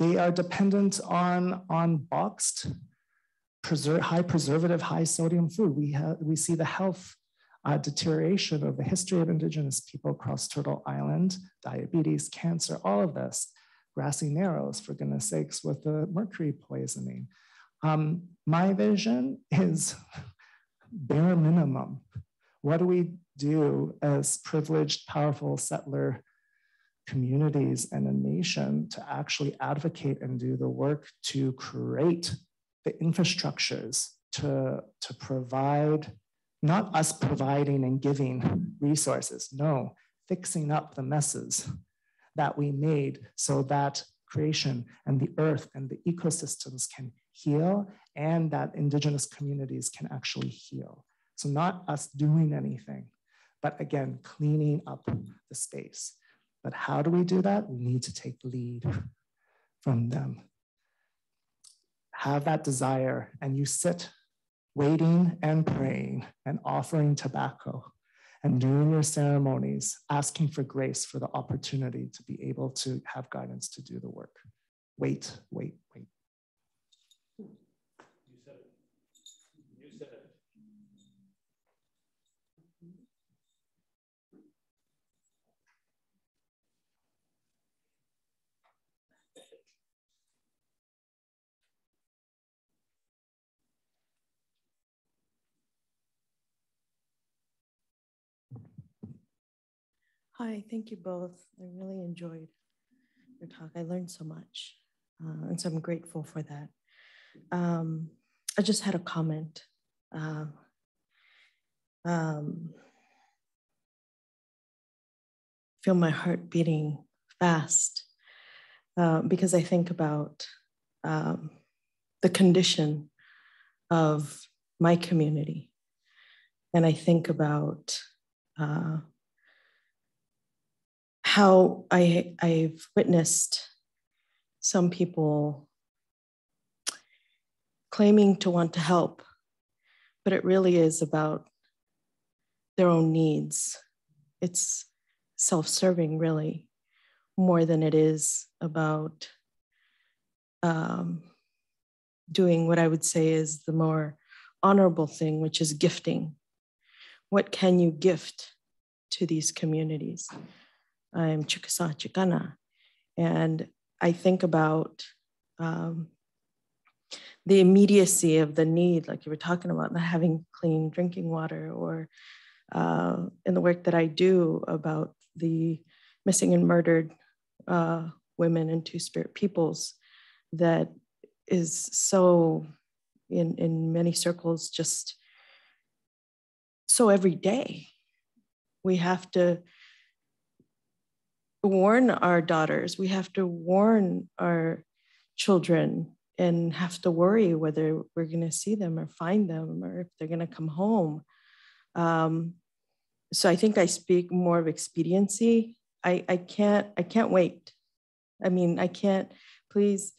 They are dependent on boxed, high preservative, high sodium food. We see the health deterioration of the history of Indigenous people across Turtle Island, diabetes, cancer, all of this. Grassy Narrows, for goodness sakes, with the mercury poisoning. My vision is bare minimum. What do we do as privileged, powerful settler communities and a nation to actually advocate and do the work to create the infrastructures to provide, not us providing and giving resources, no, fixing up the messes that we made so that creation and the earth and the ecosystems can heal and that Indigenous communities can actually heal. So not us doing anything, but again, cleaning up the space. But how do we do that? We need to take lead from them. Have that desire, and you sit waiting and praying and offering tobacco and doing your ceremonies, asking for grace for the opportunity to be able to have guidance to do the work. Wait, wait, wait. You said it. You said it. Hi, thank you both. I really enjoyed your talk. I learned so much, and so I'm grateful for that. I just had a comment. Feel my heart beating fast because I think about the condition of my community. And I think about how I've witnessed some people claiming to want to help, but it really is about their own needs. It's self-serving, really, more than it is about doing what I would say is the more honorable thing, which is gifting. What can you gift to these communities? I'm Chickasaw Chicana, and I think about the immediacy of the need, like you were talking about, not having clean drinking water, or in the work that I do about the missing and murdered women and Two-Spirit peoples, that is so, in many circles, just so every day. We have to warn our daughters, we have to warn our children, and have to worry whether we're going to see them or find them, or if they're going to come home. So I think I speak more of expediency. I can't wait. I mean, I can't, please,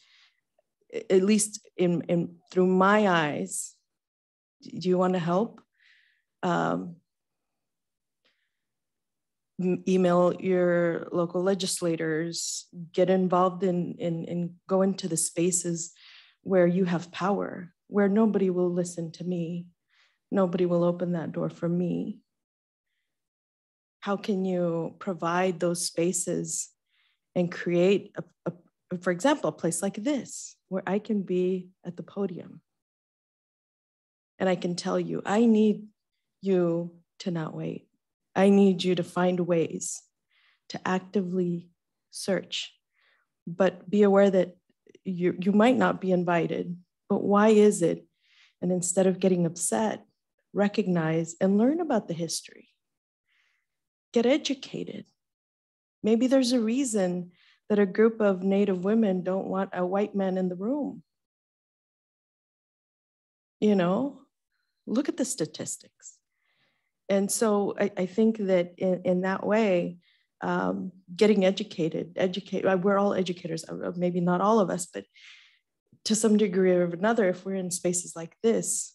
at least in through my eyes, do you want to help? Email your local legislators, get involved in go into the spaces where you have power, where nobody will listen to me. Nobody will open that door for me. How can you provide those spaces and create, for example, a place like this, where I can be at the podium and I can tell you, I need you to not wait. I need you to find ways to actively search, but be aware that you might not be invited, but why is it? And instead of getting upset, recognize and learn about the history. Get educated. Maybe there's a reason that a group of Native women don't want a white man in the room. You know, look at the statistics. And so I think that in that way, getting educated, we're all educators, maybe not all of us, but to some degree or another, if we're in spaces like this,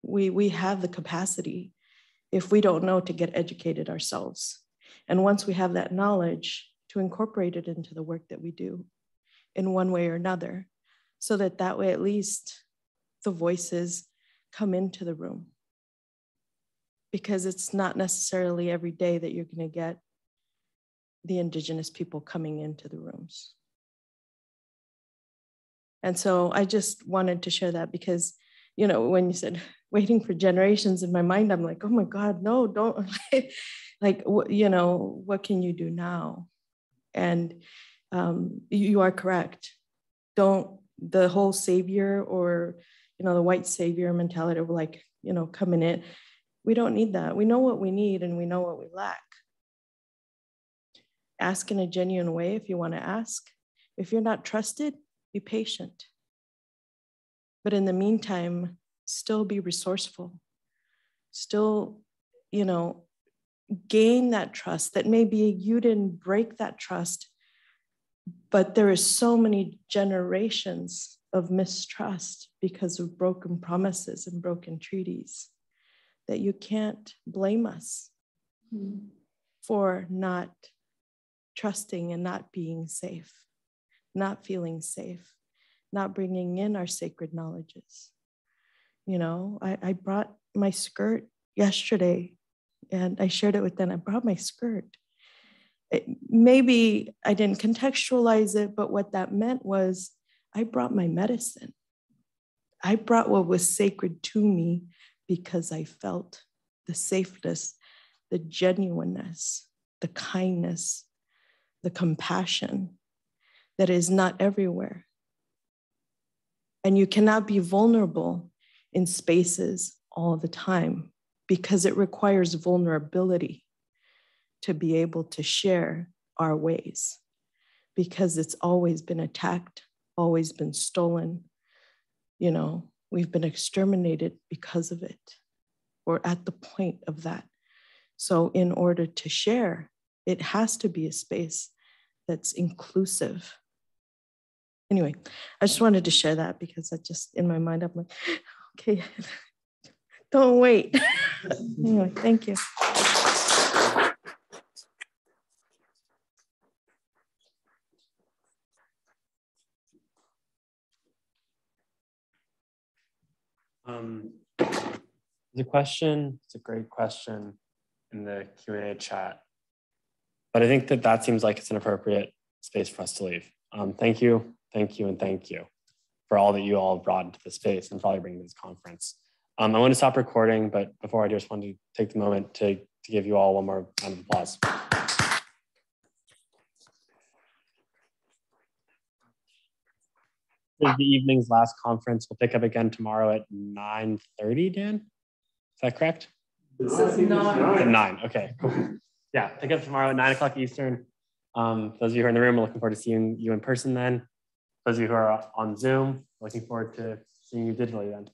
we have the capacity, if we don't know, to get educated ourselves. And once we have that knowledge, to incorporate it into the work that we do in one way or another, so that way at least the voices come into the room. Because it's not necessarily every day that you're going to get the Indigenous people coming into the rooms. And so I just wanted to share that because, you know, when you said waiting for generations, in my mind, I'm like, oh my God, no, don't. Like, you know, what can you do now? And you are correct. Don't, the whole savior or, you know, the white savior mentality of like, you know, coming in. We don't need that. We know what we need and we know what we lack. Ask in a genuine way if you want to ask. If you're not trusted, be patient. But in the meantime, still be resourceful. Still, you know, gain that trust that maybe you didn't break that trust, but there is so many generations of mistrust because of broken promises and broken treaties that you can't blame us for not trusting and not being safe, not feeling safe, not bringing in our sacred knowledges. You know, I brought my skirt yesterday and I shared it with them. I brought my skirt. Maybe I didn't contextualize it, but what that meant was I brought my medicine. I brought what was sacred to me because I felt the safeness, the genuineness, the kindness, the compassion that is not everywhere. And you cannot be vulnerable in spaces all the time, because it requires vulnerability to be able to share our ways, because it's always been attacked, always been stolen. You know, we've been exterminated because of it. We're at the point of that. So in order to share, it has to be a space that's inclusive. Anyway, I just wanted to share that because I just, in my mind, I'm like, okay, don't wait. Anyway, thank you. The question, it's a great question in the Q&A chat, but I think that seems like it's an appropriate space for us to leave. Thank you, and thank you for all that you all brought into the space and for all you bring to this conference. I want to stop recording, but before I do, just wanted to take the moment to give you all one more round of applause. This is the evening's last conference. We'll pick up again tomorrow at 9:30, Dan? Is that correct? At 9. Okay, cool. Yeah, pick up tomorrow at 9 o'clock Eastern. Those of you who are in the room, we're looking forward to seeing you in person then. Those of you who are on Zoom, looking forward to seeing you digitally then.